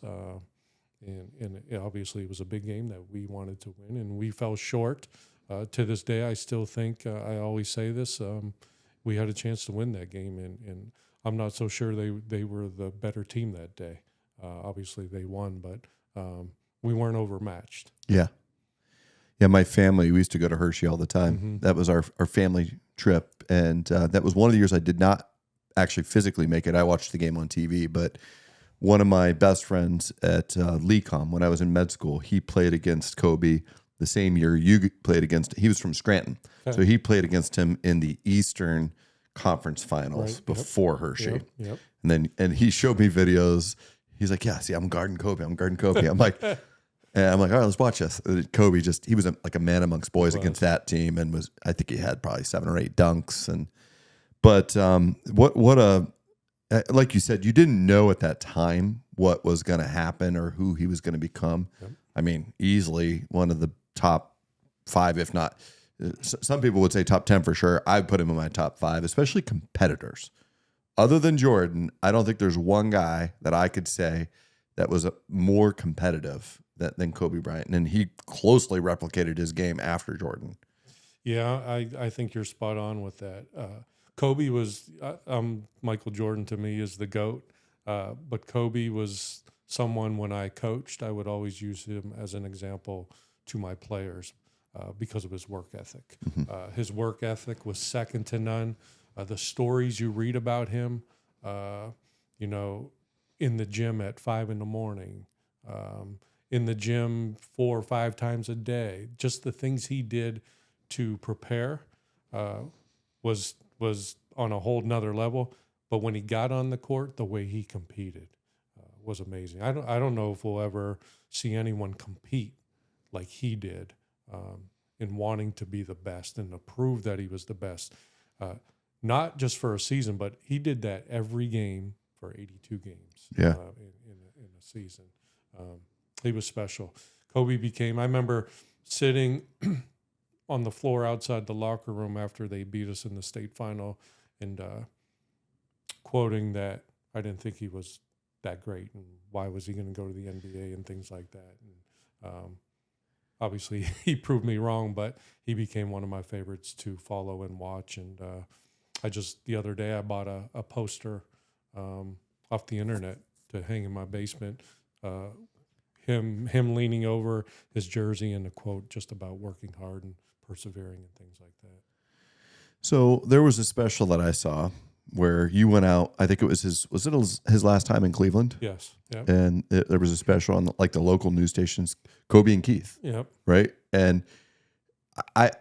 And obviously it was a big game that we wanted to win, and we fell short. To this day, I still think, I always say this, we had a chance to win that game, and I'm not so sure they were the better team that day. Obviously they won, but we weren't overmatched. Yeah. Yeah, my family, we used to go to Hershey all the time. Mm-hmm. That was our family trip, and that was one of the years I did not actually physically make it. I watched the game on TV, but one of my best friends at LeCom, when I was in med school, he played against Kobe the same year you played against. He was from Scranton, so he played against him in the Eastern Conference Finals before Hershey. Yep. And he showed me videos. He's like, "Yeah, see, I'm guarding Kobe. I'm like, all right, let's watch this." Kobe he was like a man amongst boys against that team, and I think he had probably 7 or 8 dunks. But like you said, you didn't know at that time what was going to happen or who he was going to become. Yep. I mean, easily one of the top 5, if not, some people would say top 10 for sure. I'd put him in my top 5, especially competitors. Other than Jordan, I don't think there's one guy that I could say that was more competitive than Kobe Bryant, and he closely replicated his game after Jordan. Yeah, I think you're spot on with that. Kobe was Michael Jordan to me is the GOAT, but Kobe was someone when I coached, I would always use him as an example to my players because of his work ethic. Mm-hmm. His work ethic was second to none. The stories you read about him, in the gym at 5 a.m, in the gym 4 or 5 times a day, just the things he did to prepare was on a whole nother level. But when he got on the court, the way he competed was amazing. I don't know if we'll ever see anyone compete like he did in wanting to be the best and to prove that he was the best. Not just for a season, but he did that every game for 82 games in a season. He was special. Kobe I remember sitting on the floor outside the locker room after they beat us in the state final and quoting that I didn't think he was that great and why was he going to go to the NBA and things like that. And obviously he proved me wrong, but he became one of my favorites to follow and watch. And the other day I bought a poster off the internet to hang in my basement. Him leaning over his jersey and a quote just about working hard and persevering and things like that. So there was a special that I saw where you went out. I think it was his last time in Cleveland, Yes. Yep. and there was a special on like the local news stations, Kobe and Keith, Yep. right? And I'd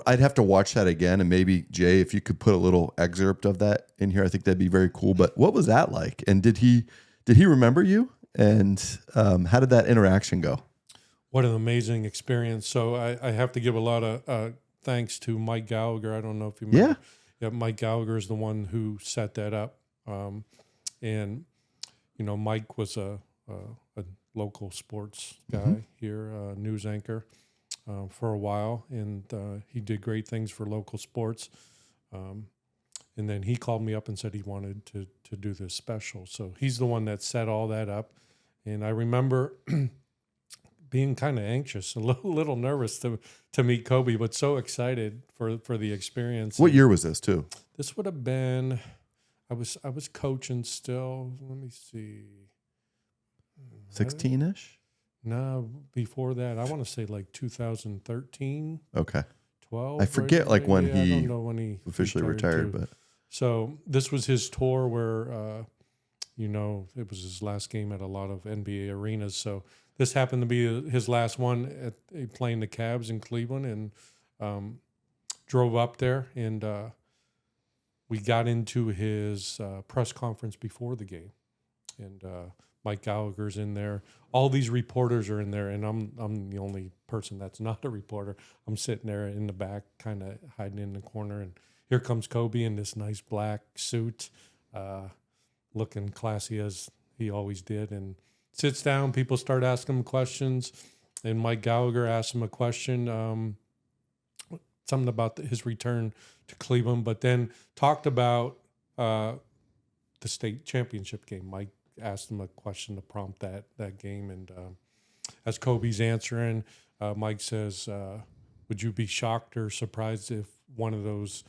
have to watch that again, and maybe Jay, if you could put a little excerpt of that in here, I think that'd be very cool. But what was that like? And did he remember you? And how did that interaction go? What an amazing experience. So I have to give a lot of thanks to Mike Gallagher. I don't know if you remember. Yeah, Mike Gallagher is the one who set that up. And, Mike was a local sports guy here, news anchor for a while. And he did great things for local sports. And then he called me up and said he wanted to do this special. So he's the one that set all that up. And I remember being kind of anxious, a little nervous to meet Kobe, but so excited for the experience. What year was this too? This would have been, I was coaching still. Let me see. 16-ish? No, before that, I want to say like 2013, Okay. 12. I forget like when I he don't know when he officially retired, too. but So this was his tour where, it was his last game at a lot of NBA arenas. So this happened to be his last one at playing the Cavs in Cleveland, and drove up there, and we got into his press conference before the game, and Mike Gallagher's in there. All these reporters are in there, and I'm the only person that's not a reporter. I'm sitting there in the back, kind of hiding in the corner, and here comes Kobe in this nice black suit, looking classy as he always did, and sits down. People start asking him questions, and Mike Gallagher asked him a question, something about his return to Cleveland, but then talked about the state championship game. Mike asked him a question to prompt that game, and as Kobe's answering, Mike says, would you be shocked or surprised if one of those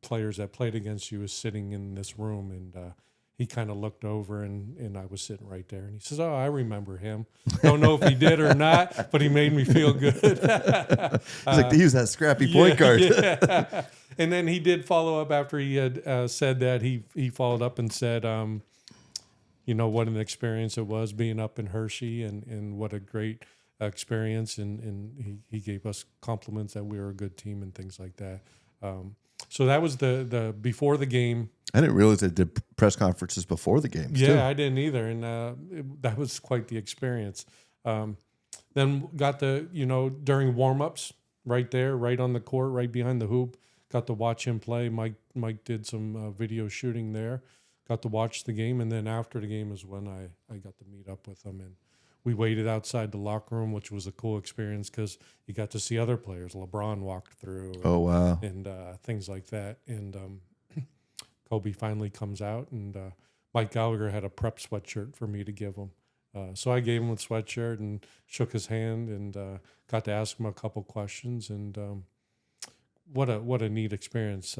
players that played against you is sitting in this room? And he kind of looked over, and I was sitting right there. And he says, oh, I remember him. Don't know if he did or not, but he made me feel good. he's like, he was that scrappy point guard. Yeah. And then he did follow up after he had said that. He followed up and said, what an experience it was being up in Hershey, and what a great experience. And he gave us compliments that we were a good team and things like that. So that was the before the game. I didn't realize they did press conferences before the games. Yeah, too. I didn't either, and that was quite the experience. Then got during warm-ups right there, right on the court, right behind the hoop. Got to watch him play. Mike did some video shooting there. Got to watch the game, and then after the game is when I got to meet up with him, and we waited outside the locker room, which was a cool experience because you got to see other players. LeBron walked through. Oh, wow. And things like that. And Kobe finally comes out, and Mike Gallagher had a prep sweatshirt for me to give him. So I gave him the sweatshirt and shook his hand, and got to ask him a couple questions. And what a neat experience.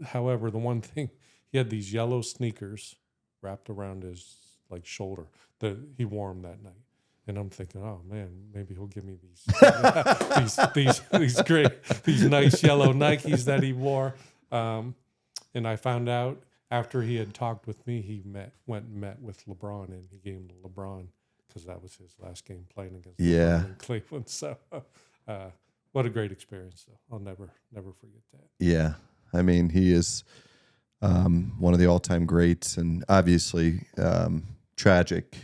However, the one thing, he had these yellow sneakers wrapped around his shoulder that he wore them that night. And I'm thinking, oh man, maybe he'll give me these nice yellow Nikes that he wore. And I found out after he had talked with me, he went and met with LeBron, and he gave him to LeBron because that was his last game playing against LeBron in Cleveland. So, what a great experience! Though I'll never forget that. Yeah, I mean, he is one of the all-time greats, and obviously tragic.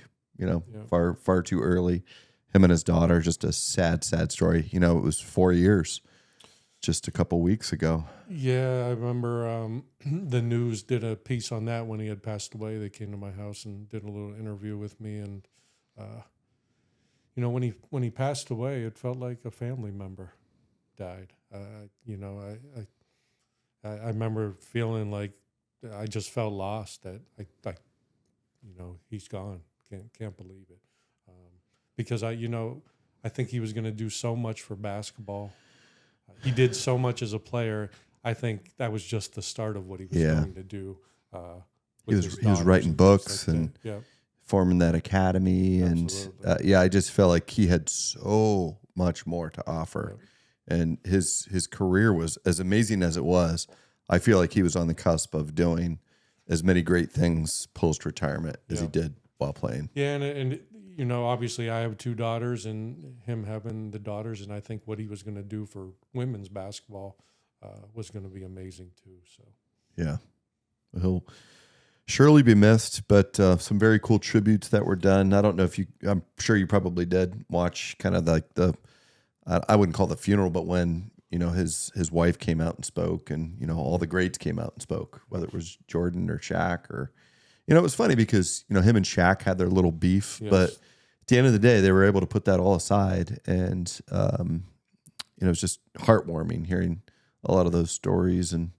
Far too early. Him and his daughter, just a sad story. It was 4 years, just a couple weeks ago. Yeah, I remember the news did a piece on that when he had passed away. They came to my house and did a little interview with me, and when he passed away, it felt like a family member died. I remember feeling like I just felt lost that he's gone. Can't believe it, because I think he was going to do so much for basketball. He did so much as a player. I think that was just the start of what he was going to do. He was writing books and forming that academy, and I just felt like he had so much more to offer, and his career was as amazing as it was. I feel like he was on the cusp of doing as many great things post retirement as he Yeah. did while playing. Yeah, and you know, obviously, I have 2 daughters, and him having the daughters, and I think what he was going to do for women's basketball was going to be amazing too. So Yeah. He'll surely be missed, but some very cool tributes that were done. I don't know if I'm sure you probably did watch kind of like I wouldn't call it the funeral, but when, you know, his wife came out and spoke, and, you know, all the greats came out and spoke, whether it was Jordan or Shaq or, you know, it was funny because, you know, him and Shaq had their little beef, Yes. but at the end of the day, they were able to put that all aside. And, you know, it's just heartwarming hearing a lot of those stories and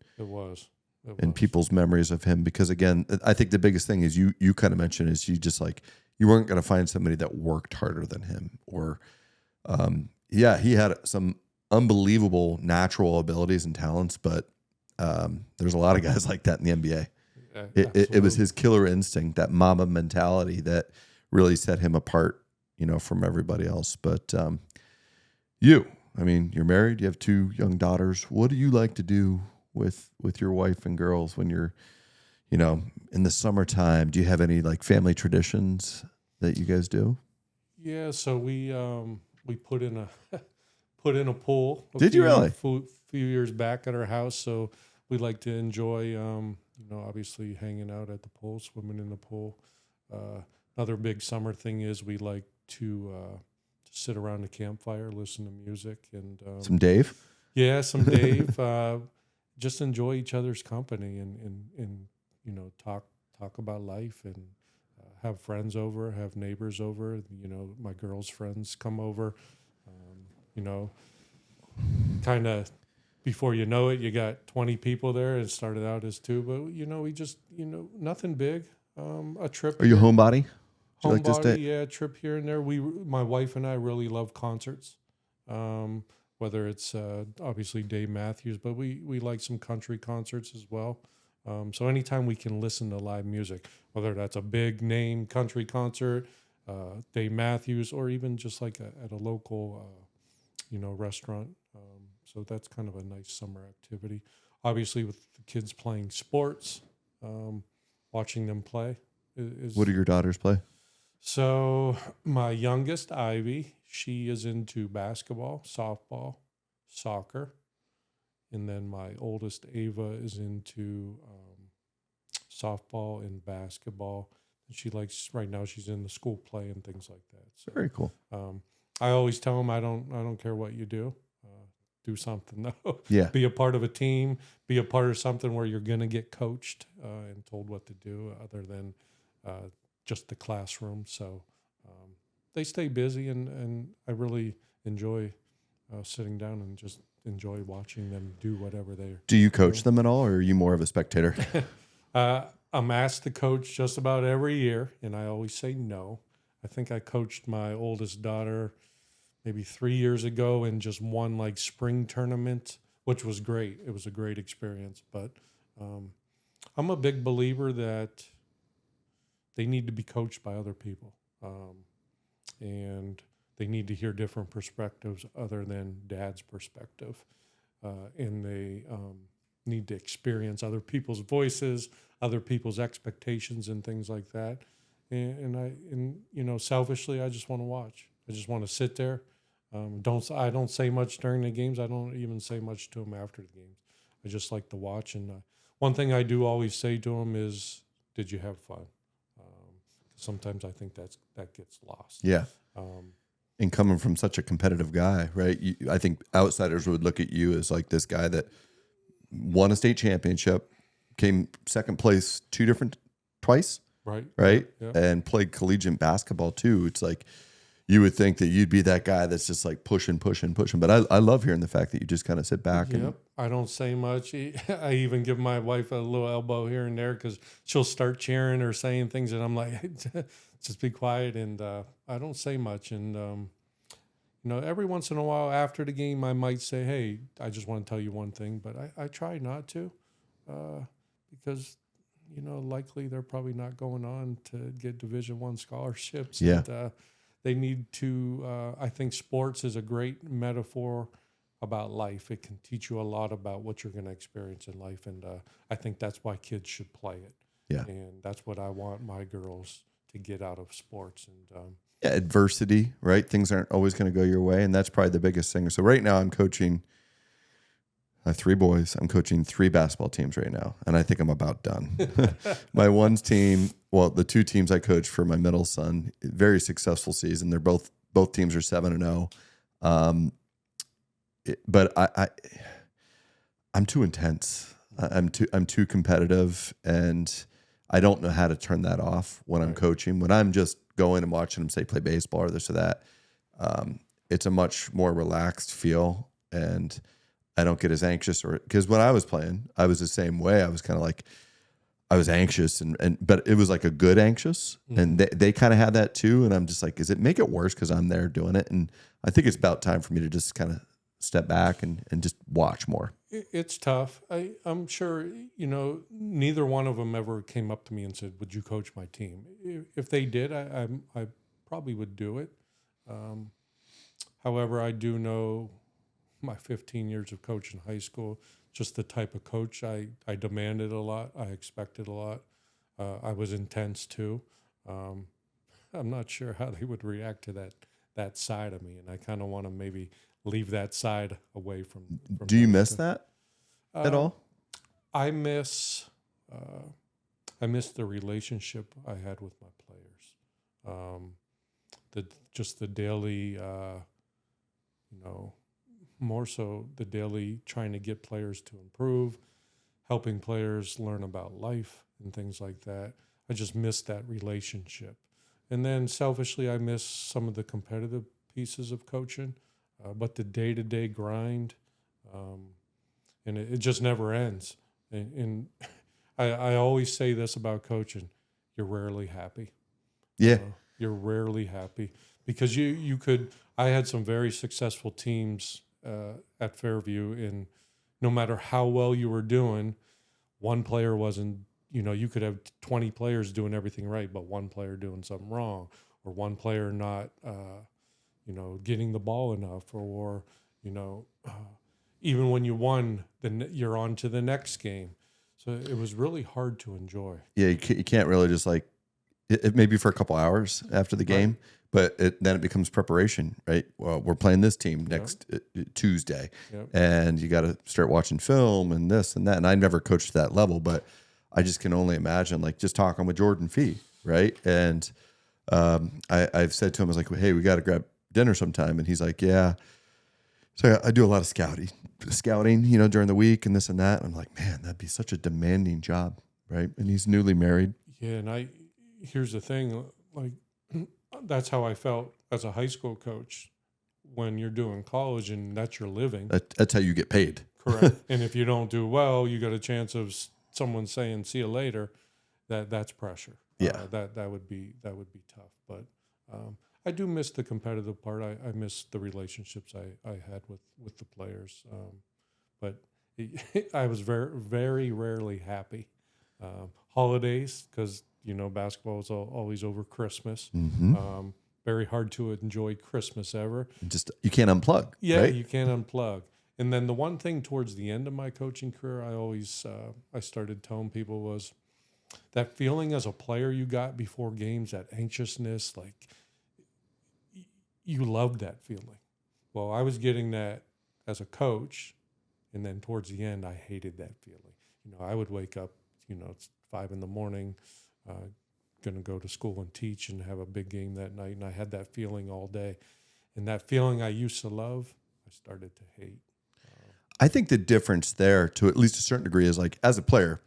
people's memories of him. Because again, I think the biggest thing is you kind of mentioned is you just like, you weren't going to find somebody that worked harder than him or, yeah, he had some unbelievable natural abilities and talents, but there's a lot of guys like that in the NBA. It was his killer instinct, that Mamba mentality that really set him apart, you know, from everybody else. But you're married, you have 2 young daughters. What do you like to do with your wife and girls when you're, you know, in the summertime? Do you have any like family traditions that you guys do? Yeah, so we put in a pool. Did you really? Few years back at our house, so we like to enjoy, you know, obviously hanging out at the pool, swimming in the pool. Another big summer thing is we like to sit around the campfire, listen to music, and Some Dave? Yeah, some Dave. Just enjoy each other's company and you know, talk about life and have friends over, have neighbors over. You know, my girls' friends come over. You know, kind of before you know it, you got 20 people there. It started out as 2, but you know, we just, you know, nothing big. A trip. Are you a homebody? Homebody, yeah, trip here and there. My wife and I really love concerts. Whether it's obviously Dave Matthews, but we like some country concerts as well. So anytime we can listen to live music, whether that's a big name country concert, Dave Matthews, or even just like at a local, you know, restaurant. So that's kind of a nice summer activity. Obviously, with the kids playing sports, watching them play is. What do your daughters play? So my youngest, Ivy, she is into basketball, softball, soccer. And then my oldest, Ava, is into softball and basketball. And she likes, right now she's in the school play and things like that. So, Very cool. I always tell them I don't care what you do. Do something though. Yeah. Be a part of a team. Be a part of something where you're going to get coached and told what to do, other than just the classroom. So they stay busy, and I really enjoy sitting down and just enjoy watching them do whatever they're. Do you coach them at all, or are you more of a spectator? I'm asked to coach just about every year, and I always say no. I think I coached my oldest daughter maybe 3 years ago in just one like spring tournament, which was great. It was a great experience, but I'm a big believer that they need to be coached by other people, and they need to hear different perspectives other than dad's perspective, and they need to experience other people's voices, other people's expectations, and things like that. And you know, selfishly, I just want to watch. I just want to sit there. I don't say much during the games. I don't even say much to them after the games. I just like to watch. And one thing I do always say to them is, "Did you have fun?" Sometimes I think that gets lost. Yeah. And coming from such a competitive guy, right? I think outsiders would look at you as like this guy that won a state championship, came second place twice, right? Yeah. And played collegiate basketball too. It's like you would think that you'd be that guy that's just like pushing. But I love hearing the fact that you just kind of sit back. Yep. And I don't say much. I even give my wife a little elbow here and there because she'll start cheering or saying things, and I'm like, just be quiet. And I don't say much. And you know, every once in a while after the game, I might say, "Hey, I just want to tell you one thing," but I try not to, because you know, likely they're probably not going on to get Division I scholarships. Yeah. And, they need to. I think sports is a great metaphor about life. It can teach you a lot about what you're going to experience in life, and I think that's why kids should play it. Yeah. And that's what I want my girls to get out of sports. And Yeah, adversity, right? Things aren't always going to go your way, and that's probably the biggest thing. So right now I'm coaching I have 3 boys. I'm coaching 3 basketball teams right now, and I think I'm about done. My one's team, well, the 2 teams I coach for my middle son, very successful season. They're both teams are 7-0. But I'm too intense. I'm too competitive, and I don't know how to turn that off when I'm coaching. When I'm just going and watching them, say, play baseball or this or that, it's a much more relaxed feel, and I don't get as anxious, or because when I was playing, I was the same way. I was kind of like, I was anxious, but it was like a good anxious, and they kind of had that too. And I'm just like, does it make it worse because I'm there doing it? And I think it's about time for me to just kind of step back and just watch more. It's tough. I'm sure, neither one of them ever came up to me and said, would you coach my team? If they did, I probably would do it. However, I do know my 15 years of coaching high school, just the type of coach I demanded a lot. I expected a lot. I was intense too. I'm not sure how they would react to that side of me. And I kind of want to maybe leave that side away from Do you miss that at all? I miss the relationship I had with my players. The daily, more so the daily trying to get players to improve, helping players learn about life and things like that. I just miss that relationship. And then selfishly, I miss some of the competitive pieces of coaching, but the day-to-day grind, and it just never ends. And I always say this about coaching: you're rarely happy. Yeah. You're rarely happy because you could. I had some very successful teams at Fairview, and no matter how well you were doing, one player wasn't. You could have 20 players doing everything right, but one player doing something wrong, or one player not, getting the ball enough, or even when you won, then you're on to the next game. So it was really hard to enjoy. Yeah, you can't really just like it maybe for a couple hours after the game, but then it becomes preparation, right? Well, we're playing this team next Tuesday, and you got to start watching film and this and that. And I never coached that level, but I just can only imagine, like, just talking with Jordan Fee, right? And I've said to him, I was like, hey, we got to grab dinner sometime. And he's like, yeah. So I do a lot of scouting, during the week and this and that. And I'm like, man, that'd be such a demanding job, right? And he's newly married. Yeah, and here's the thing, like, that's how I felt as a high school coach when you're doing college and that's your living. That's how you get paid. Correct. And if you don't do well, you got a chance of someone saying, see you later. That's pressure. Yeah. That would be tough. But I do miss the competitive part. I miss the relationships I had with the players. But I was very, very rarely happy. Holidays, because, basketball is always over Christmas. Mm-hmm. Very hard to enjoy Christmas ever. Just, you can't unplug. Yeah, right? You can't unplug. And then the one thing towards the end of my coaching career, I started telling people was that feeling as a player you got before games, that anxiousness, like you loved that feeling. Well, I was getting that as a coach, and then towards the end, I hated that feeling. I would wake up, it's 5 a.m, going to go to school and teach and have a big game that night, and I had that feeling all day. And that feeling I used to love, I started to hate. I think the difference there, to at least a certain degree, is like, as a player,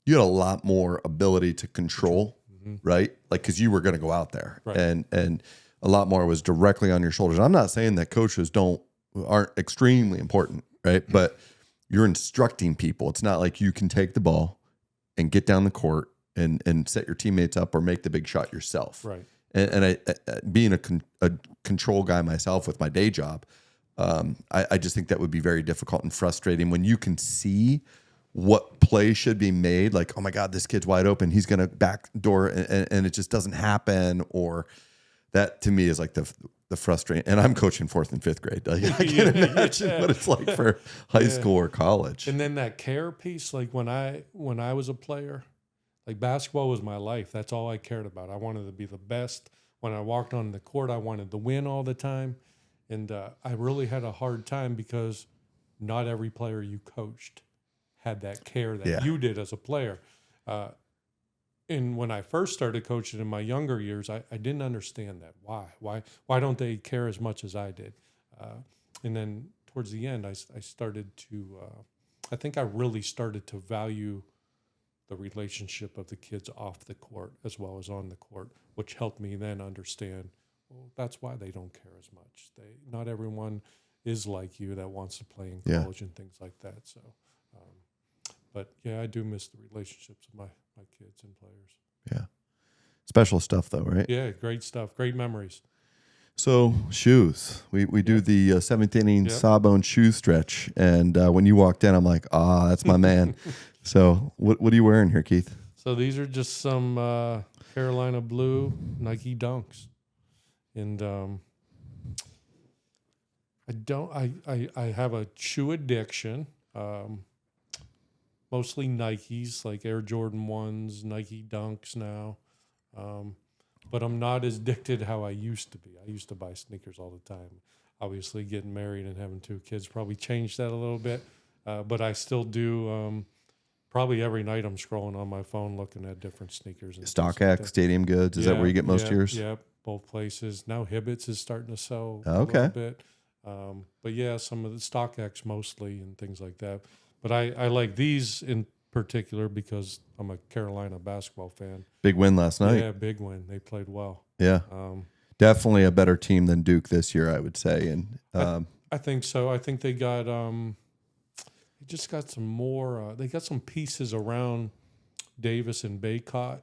you had a lot more ability to control, right? Like, because you were going to go out there, right. and a lot more was directly on your shoulders. I'm not saying that coaches aren't extremely important, right? But you're instructing people. It's not like you can take the ball and get down the court and set your teammates up or make the big shot yourself, right? And I being a control guy myself with my day job. I just think that would be very difficult and frustrating when you can see what play should be made. Like, oh my God, this kid's wide open. He's going to backdoor and it just doesn't happen. Or that to me is like the frustrating. And I'm coaching 4th and 5th grade. Like, I can't imagine what it's like for high school or college. And then that care piece, like when I was a player, Like basketball was my life. That's all I cared about. I wanted to be the best. When I walked on the court, I wanted to win all the time. And I really had a hard time because not every player you coached had that care that you did as a player. And when I first started coaching in my younger years, I didn't understand that. Why don't they care as much as I did? And then towards the end, I started to, I think I really started to value the relationship of the kids off the court as well as on the court, which helped me then understand, well, that's why they don't care as much. Not everyone is like you that wants to play in college and things like that. So, but yeah, I do miss the relationships with my kids and players. Yeah. Special stuff though, right? Yeah, great stuff. Great memories. So shoes, we do the seventh inning Sawbones shoe stretch. And when you walked in, I'm like, that's my man. So what are you wearing here, Keith? So these are just some Carolina blue Nike Dunks. And I have a shoe addiction. Mostly Nikes, like Air Jordan 1s, Nike Dunks now. But I'm not as addicted how I used to be. I used to buy sneakers all the time. Obviously, getting married and having 2 kids probably changed that a little bit. But I still do. Probably every night I'm scrolling on my phone looking at different sneakers. And StockX, like Stadium Goods. Is that where you get most of yours? Yeah, both places. Now Hibbett's is starting to sell a little bit. But yeah, some of the StockX mostly and things like that. But I like these in particular because I'm a Carolina basketball fan. Big win last night. Yeah, big win. They played well. Yeah. Definitely a better team than Duke this year, I would say. And I think so. I think they got they just got some more. They got some pieces around Davis and Baycott,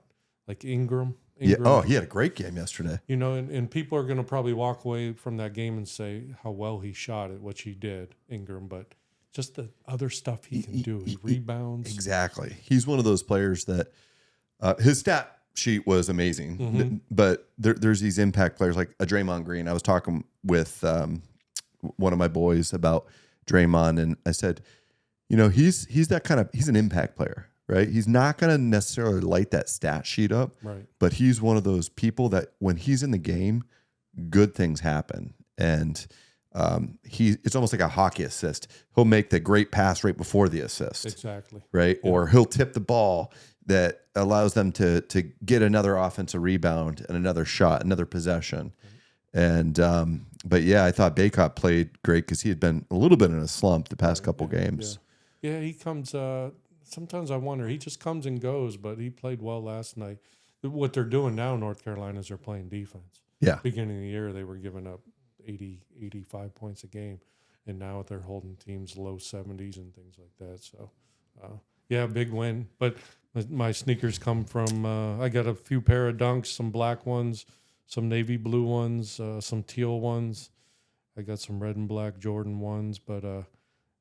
like Ingram. Yeah. Oh, he had a great game yesterday. You know, and people are going to probably walk away from that game and say how well he shot it, which he did, Ingram. But just the other stuff he can do. He rebounds. Exactly. He's one of those players that his stat sheet was amazing. But there's these impact players like a Draymond Green. I was talking with one of my boys about Draymond, and I said, you know, he's an impact player, right? He's not going to necessarily light that stat sheet up, right? But he's one of those people that when he's in the game, good things happen. And it's almost like a hockey assist. He'll make the great pass right before the assist. Exactly. Right. Yeah. Or he'll tip the ball that allows them to get another offensive rebound and another shot, another possession. And, but yeah, I thought Baycott played great because he had been a little bit in a slump the past couple games. Yeah, he comes, sometimes I wonder, he just comes and goes, but he played well last night. What they're doing now, North Carolina, is they're playing defense. Yeah. Beginning of the year, they were giving up 80, 85 points a game, and now they're holding teams low 70s and things like that. So, yeah, big win. But my sneakers come from, I got a few pair of Dunks, some black ones, some navy blue ones, some teal ones. I got some red and black Jordan ones, but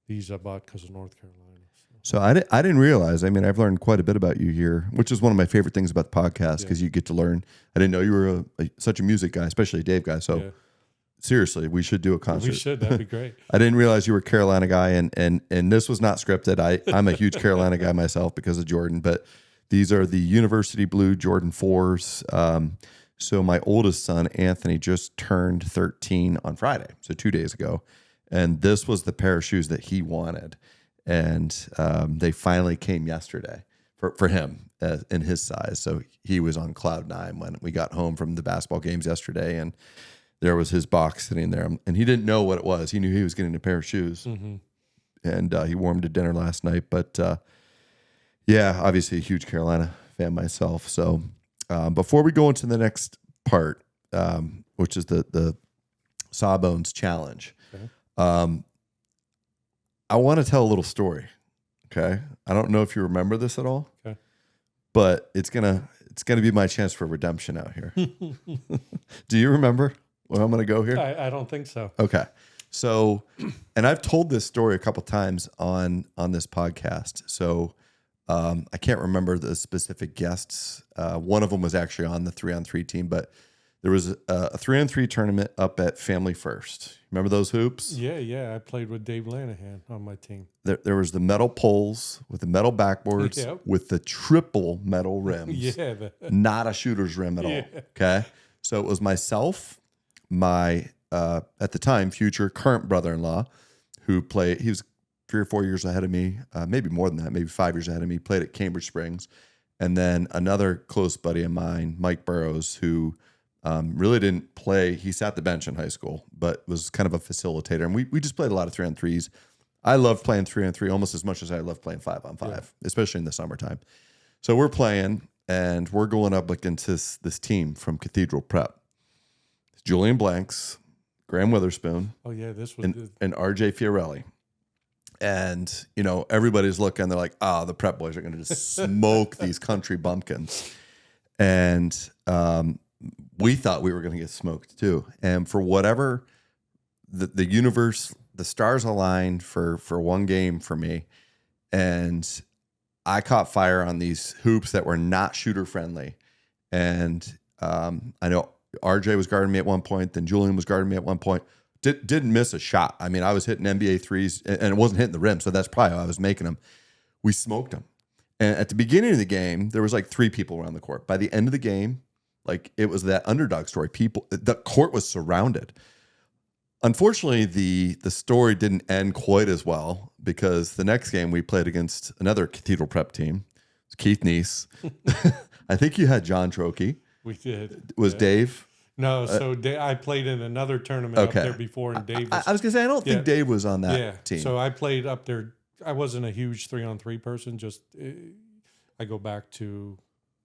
these I bought because of North Carolina. So I didn't realize. I mean, I've learned quite a bit about you here, which is one of my favorite things about the podcast because you get to learn. I didn't know you were such a music guy, especially a Dave guy. So seriously, we should do a concert. We should. That'd be great. I didn't realize you were a Carolina guy, and this was not scripted. I'm a huge Carolina guy myself because of Jordan, but these are the University Blue Jordan 4s. So my oldest son, Anthony, just turned 13 on Friday, so 2 days ago. And this was the pair of shoes that he wanted. And they finally came yesterday for him in his size. So he was on cloud 9 when we got home from the basketball games yesterday. And there was his box sitting there. And he didn't know what it was. He knew he was getting a pair of shoes. Mm-hmm. And he wore them to dinner last night. But yeah, obviously a huge Carolina fan myself. So before we go into the next part, which is the Sawbones Challenge, okay. I want to tell a little story. Okay, I don't know if you remember this at all. Okay, but it's gonna be my chance for redemption out here. Do you remember where I'm gonna go here? I don't think so. Okay, so, and I've told this story a couple times on this podcast. So I can't remember the specific guests. One of them was actually on the 3-on-3 team, but There was a 3-on-3 tournament up at Family First. Remember those hoops? Yeah. I played with Dave Lanahan on my team. There was the metal poles with the metal backboards Yep. with the triple metal rims. Yeah. Not a shooter's rim at all. Okay. So it was myself, my at the time future current brother-in-law, who played. He was 3 or 4 years ahead of me, maybe more than that, maybe 5 years ahead of me. Played at Cambridge Springs, and then another close buddy of mine, Mike Burrows, who really didn't play. He sat the bench in high school, but was kind of a facilitator, and we just played a lot of 3-on-3s. I love playing 3-on-3 almost as much as I love playing 5-on-5, especially in the summertime. So we're playing, and we're going up against this team from Cathedral Prep. It's Julian Blanks, Graham Witherspoon, Oh yeah, this was and RJ Fiorelli. And, you know, everybody's looking, they're like, the prep boys are going to just smoke these country bumpkins. And we thought we were going to get smoked too. And for whatever the universe, the stars aligned for one game for me. And I caught fire on these hoops that were not shooter friendly. And I know RJ was guarding me at one point, then Julian was guarding me at one point. Didn't miss a shot. I mean, I was hitting NBA threes, and it wasn't hitting the rim, so that's probably how I was making them. We smoked them. And at the beginning of the game, there was like 3 people around the court. By the end of the game, like it was that underdog story. The court was surrounded. Unfortunately, the story didn't end quite as well, because the next game we played against another Cathedral Prep team. It was Keith Nies. I think you had John Trokey. we did. Was Dave? No, so I played in another tournament up there before, and Dave was, I was going to say, I don't think Dave was on that team. So I played up there. I wasn't a huge 3-on-3 person. Just I go back to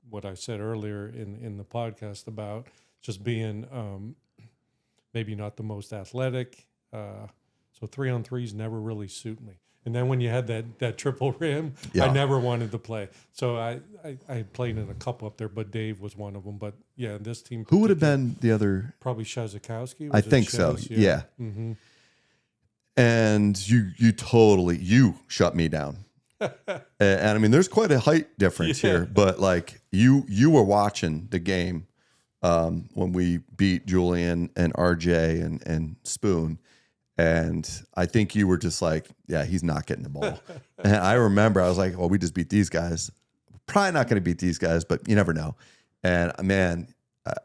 what I said earlier in the podcast about just being maybe not the most athletic. So 3-on-3s never really suit me. And then when you had that triple rim, I never wanted to play. So I played in a couple up there, but Dave was one of them. But yeah, this team. Who would have been the other? Probably Shazakowski. I think so. Yeah. Mm-hmm. And you shut me down. and I mean, there's quite a height difference here, but like you were watching the game when we beat Julian and RJ and Spoon. And I think you were just like, yeah, he's not getting the ball. And I remember I was like, well, we just beat these guys. Probably not going to beat these guys, but you never know. And man,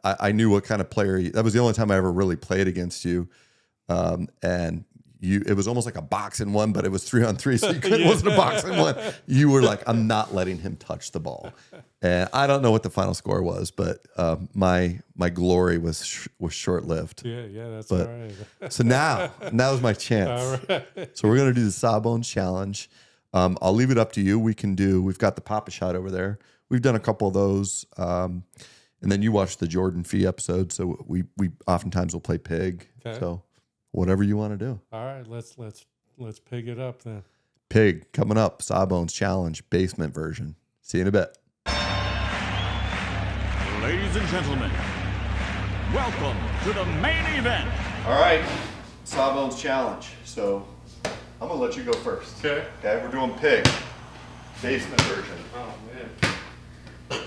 I knew what kind of player that was the only time I ever really played against you. And it was almost like a boxing one, but it was 3-on-3, so it wasn't a boxing one. You were like, I'm not letting him touch the ball. And I don't know what the final score was, but my glory was short lived. Yeah, that's all right. So now's my chance. All right. So we're gonna do the Sawbones challenge. I'll leave it up to you. We've got the Papa Shot over there. We've done a couple of those, and then you watch the Jordan Fee episode. So we oftentimes will play pig. Okay. So whatever you want to do. All right, let's pig it up then. Pig coming up. Sawbones challenge basement version. See you in a bit. Ladies and gentlemen, welcome to the main event. All right, Sawbones challenge. So I'm gonna let you go first. Okay. Okay, we're doing pig basement version. Oh man.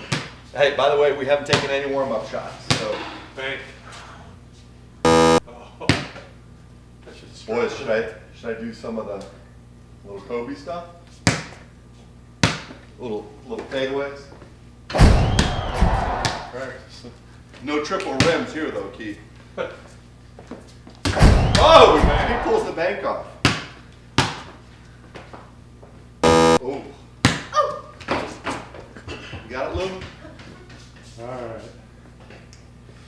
Hey, by the way, we haven't taken any warm-up shots. So, Thank. boys, should I do some of the little Kobe stuff? Little fadeaways. Practice. No triple rims here, though, Keith. Oh, he pulls the bank off. Oh. You got it, Lou? All right.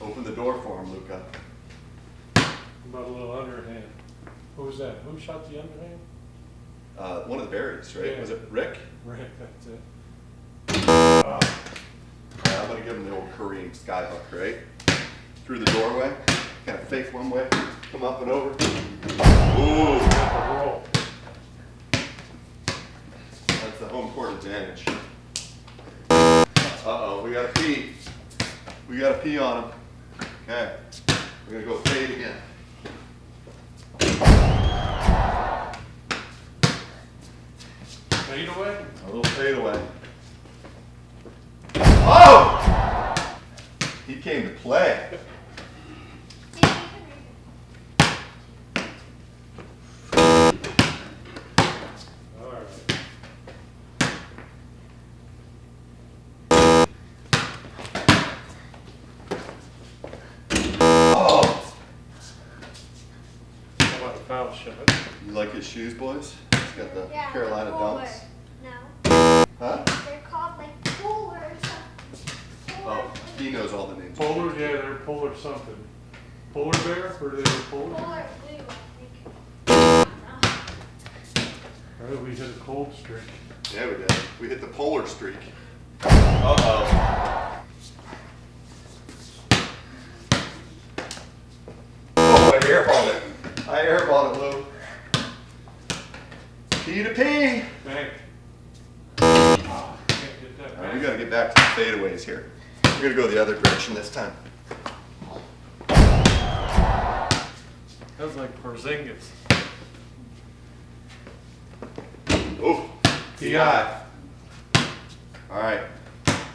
Open the door for him, Luca. About a little underhand. Who was that? Who shot the underhand? One of the berries, right? Yeah. Was it Rick? Rick, that's it. Yeah, I'm going to give him the old Kareem skyhook, right? Through the doorway. Kind of fake one way. Come up and over. Ooh. Roll. That's the home court advantage. Uh-oh, we got to pee. We got to pee on him. Okay. We're going to go fade again. Fade away. A little fade away. Oh! He came to play. his shoes, boys? He's got the Carolina polar. Dunks. No. Huh? They're called like polar or something. Oh, he knows all the names. Polar, yeah, they're polar something. Polar bear, or they polar? Polar blue, I think. All right, we hit a cold streak. Yeah, we did. We hit the polar streak. Uh-oh. Oh, I airballed it. I airballed it, Lou. P to P. Bang. Oh, can't get that All right, back. we got to get back to the fadeaways here. We're going to go the other direction this time. That was like Porzingis. Oh, PI. All right,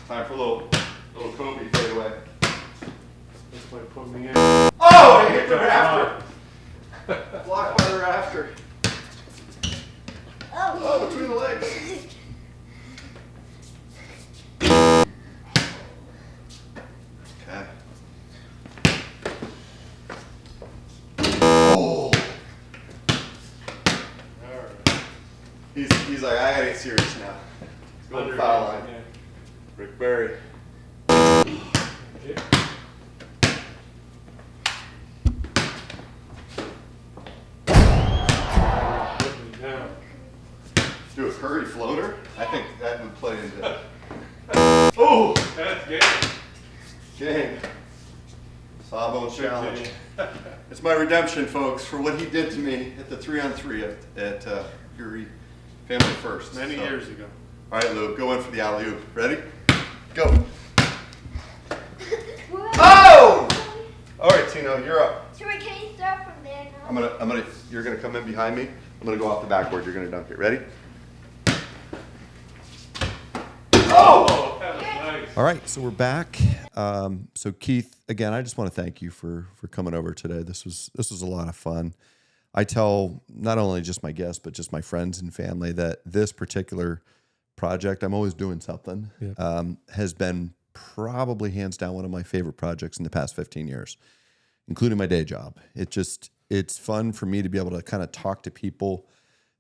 time for a little Kobe fadeaway. That's why put me in. Oh, I hit the rafter. Blocked by the rafter. Oh, between the legs. Okay. Oh. All right. He's like, I gotta get serious now. He's going to the foul line. Yeah. Rick Barry. Yeah. Put me down. Do a Curry floater? I think that would play into. Oh! That's game. Game. Sawbones challenge. It's my redemption, folks, for what he did to me at the 3-on-3 at Erie Family First. Many So- years ago. All right, Lou, go in for the alley-oop. Ready? Go. Oh! All right, Tino, you're up. So we can't start from there now. You're gonna come in behind me. I'm gonna go off the backboard. You're gonna dunk it. Ready? Oh, that was nice. All right, so we're back. So Keith, again, I just want to thank you for coming over today. This was a lot of fun. I tell not only just my guests, but just my friends and family that this particular project, I'm always doing something, has been probably hands down one of my favorite projects in the past 15 years, including my day job. It's fun for me to be able to kind of talk to people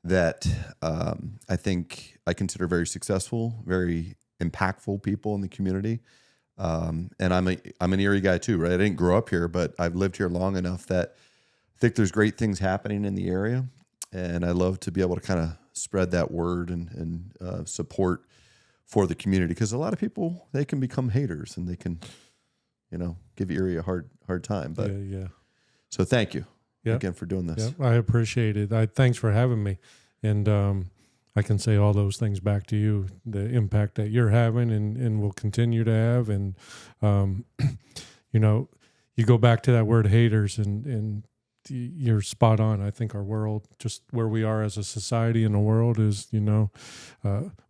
that I think I consider very successful, very impactful people in the community. And I'm an Erie guy too, right? I didn't grow up here, but I've lived here long enough that I think there's great things happening in the area. And I love to be able to kind of spread that word and support for the community, because a lot of people, they can become haters and they can, give Erie a hard time. But yeah. so thank you Yeah. again for doing this. Yeah, I appreciate it. Thanks for having me. And I can say all those things back to you, the impact that you're having and will continue to have. And, you go back to that word haters and you're spot on. I think our world, just where we are as a society in the world is,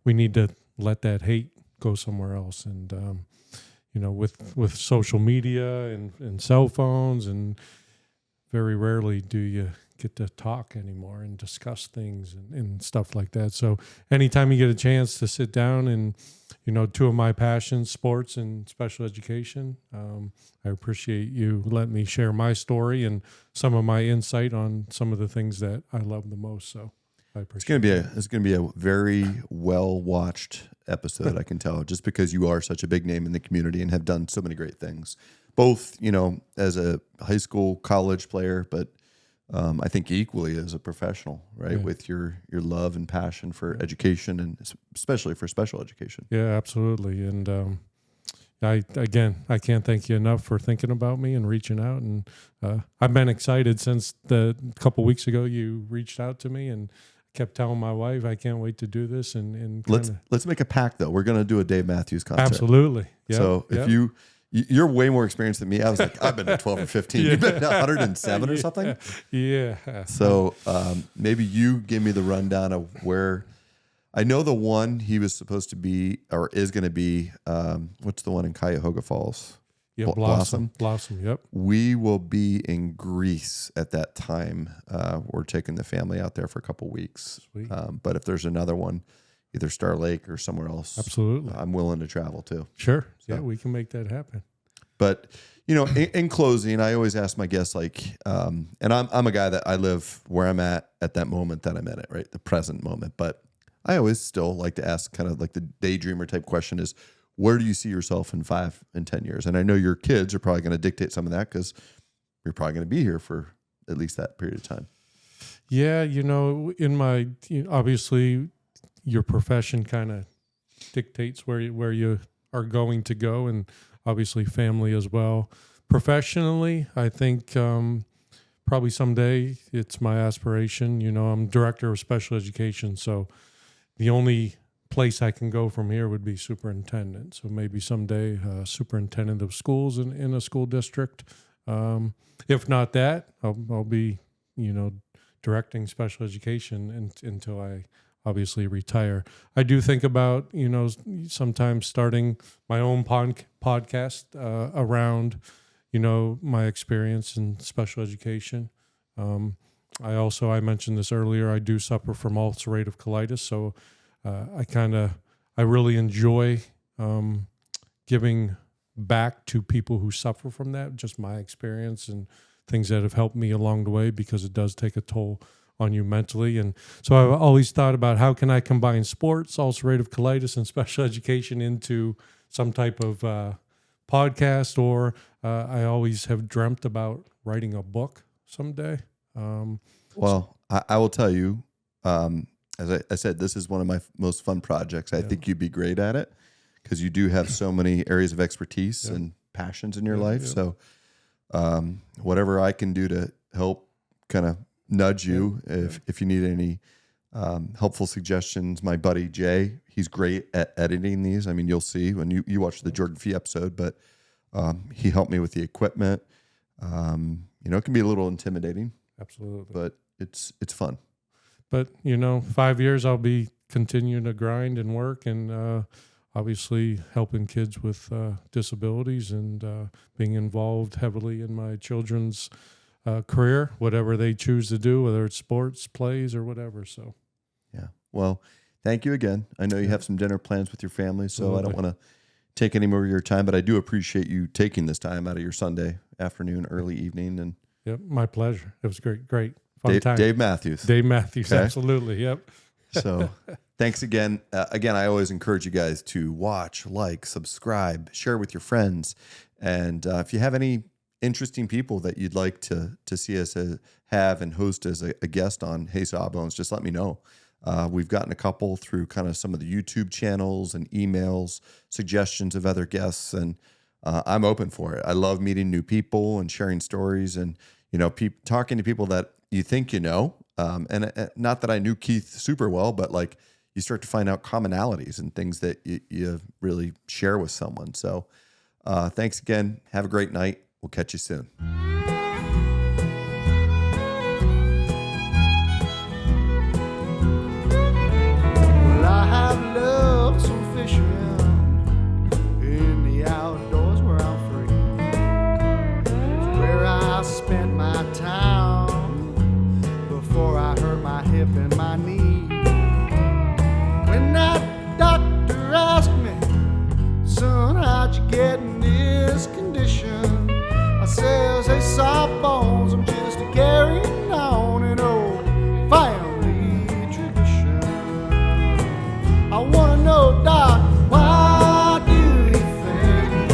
we need to let that hate go somewhere else. And, with social media and cell phones, and very rarely do you get to talk anymore and discuss things and stuff like that. So anytime you get a chance to sit down and, two of my passions, sports and special education, I appreciate you letting me share my story and some of my insight on some of the things that I love the most. So I appreciate It's going to be a very well watched episode, I can tell, just because you are such a big name in the community and have done so many great things, both, as a high school, college player, but I think equally as a professional, right? Yeah. With your love and passion for education, and especially for special education. Yeah, absolutely. And I can't thank you enough for thinking about me and reaching out. And I've been excited since the couple weeks ago you reached out to me, and kept telling my wife I can't wait to do this. And Let's make a pact though. We're going to do a Dave Matthews concert. Absolutely. Yep, So if yep. you're way more experienced than me. I was like, I've been to 12 or 15. You've been to 107 or something. Yeah. So maybe you give me the rundown of where. I know the one he was supposed to be or is going to be. What's the one in Cuyahoga Falls? Yeah, Blossom. Yep. We will be in Greece at that time. We're taking the family out there for a couple weeks. Sweet. But if there's another one, either Star Lake or somewhere else, Absolutely. I'm willing to travel too. Sure. So- Yeah, we can make that happen. But in closing, I always ask my guests, like, and I'm a guy that I live where I'm at that moment that I'm in it, right? The present moment. But I always still like to ask kind of like the daydreamer type question is, where do you see yourself in 5 and 10 years? And I know your kids are probably going to dictate some of that because you're probably going to be here for at least that period of time. Yeah, in my obviously your profession kind of dictates where you are going to go, and obviously family as well. Professionally, I think probably someday it's my aspiration. I'm director of special education, so the only place I can go from here would be superintendent. So maybe someday superintendent of schools in a school district. If not that, I'll be, directing special education until I obviously retire. I do think about, sometimes starting my own podcast around, my experience in special education. I mentioned this earlier, I do suffer from ulcerative colitis, so I really enjoy giving back to people who suffer from that, just my experience and things that have helped me along the way, because it does take a toll on you mentally. And so I've always thought about how can I combine sports, ulcerative colitis, and special education into some type of podcast, or I always have dreamt about writing a book someday. Well, I will tell you, as I said, this is one of my most fun projects. I think you'd be great at it because you do have so many areas of expertise and passions in your life. So whatever I can do to help kind of nudge you if you need any helpful suggestions. My buddy Jay, he's great at editing these. I mean, you'll see when you watch the Jordan Fee episode, but he helped me with the equipment. It can be a little intimidating. Absolutely. But it's fun. But, 5 years I'll be continuing to grind and work, and obviously helping kids with disabilities, and being involved heavily in my children's career, whatever they choose to do, whether it's sports, plays, or whatever. So, yeah. Well, thank you again. I know you have some dinner plans with your family, so I don't want to take any more of your time, but I do appreciate you taking this time out of your Sunday afternoon, early evening. And yep, my pleasure. It was great. Fun time. Dave Matthews. Okay. Absolutely. Yep. So thanks again. Again, I always encourage you guys to watch, like, subscribe, share with your friends. And if you have any interesting people that you'd like to see us have and host as a guest on Hey Sawbones, just let me know. We've gotten a couple through kind of some of the YouTube channels and emails, suggestions of other guests, and I'm open for it. I love meeting new people and sharing stories, and talking to people that you think and not that I knew Keith super well, but like you start to find out commonalities and things that you really share with someone. So thanks again. Have a great night. We'll catch you soon. Well, I have loved some fishing in the outdoors where I'm free. It's where I spent my time before I hurt my hip and my knee. When that doctor asked me, son, how'd you get in this condition? I says, hey, Sawbones, I'm just carrying on an old family tradition. I wanna know, Doc, why do you think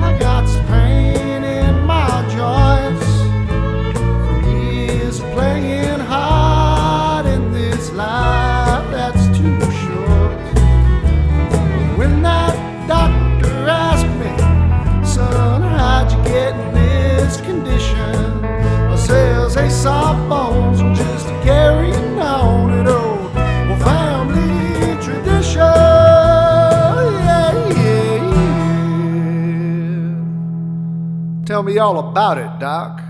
I got some pain in my joints from years of playing hard in this life that's too short? When that doctor asked me, son, how'd you get in this condition? I says, hey, Sawbones, I'm just carrying on an old family tradition. Yeah. Tell me all about it, Doc.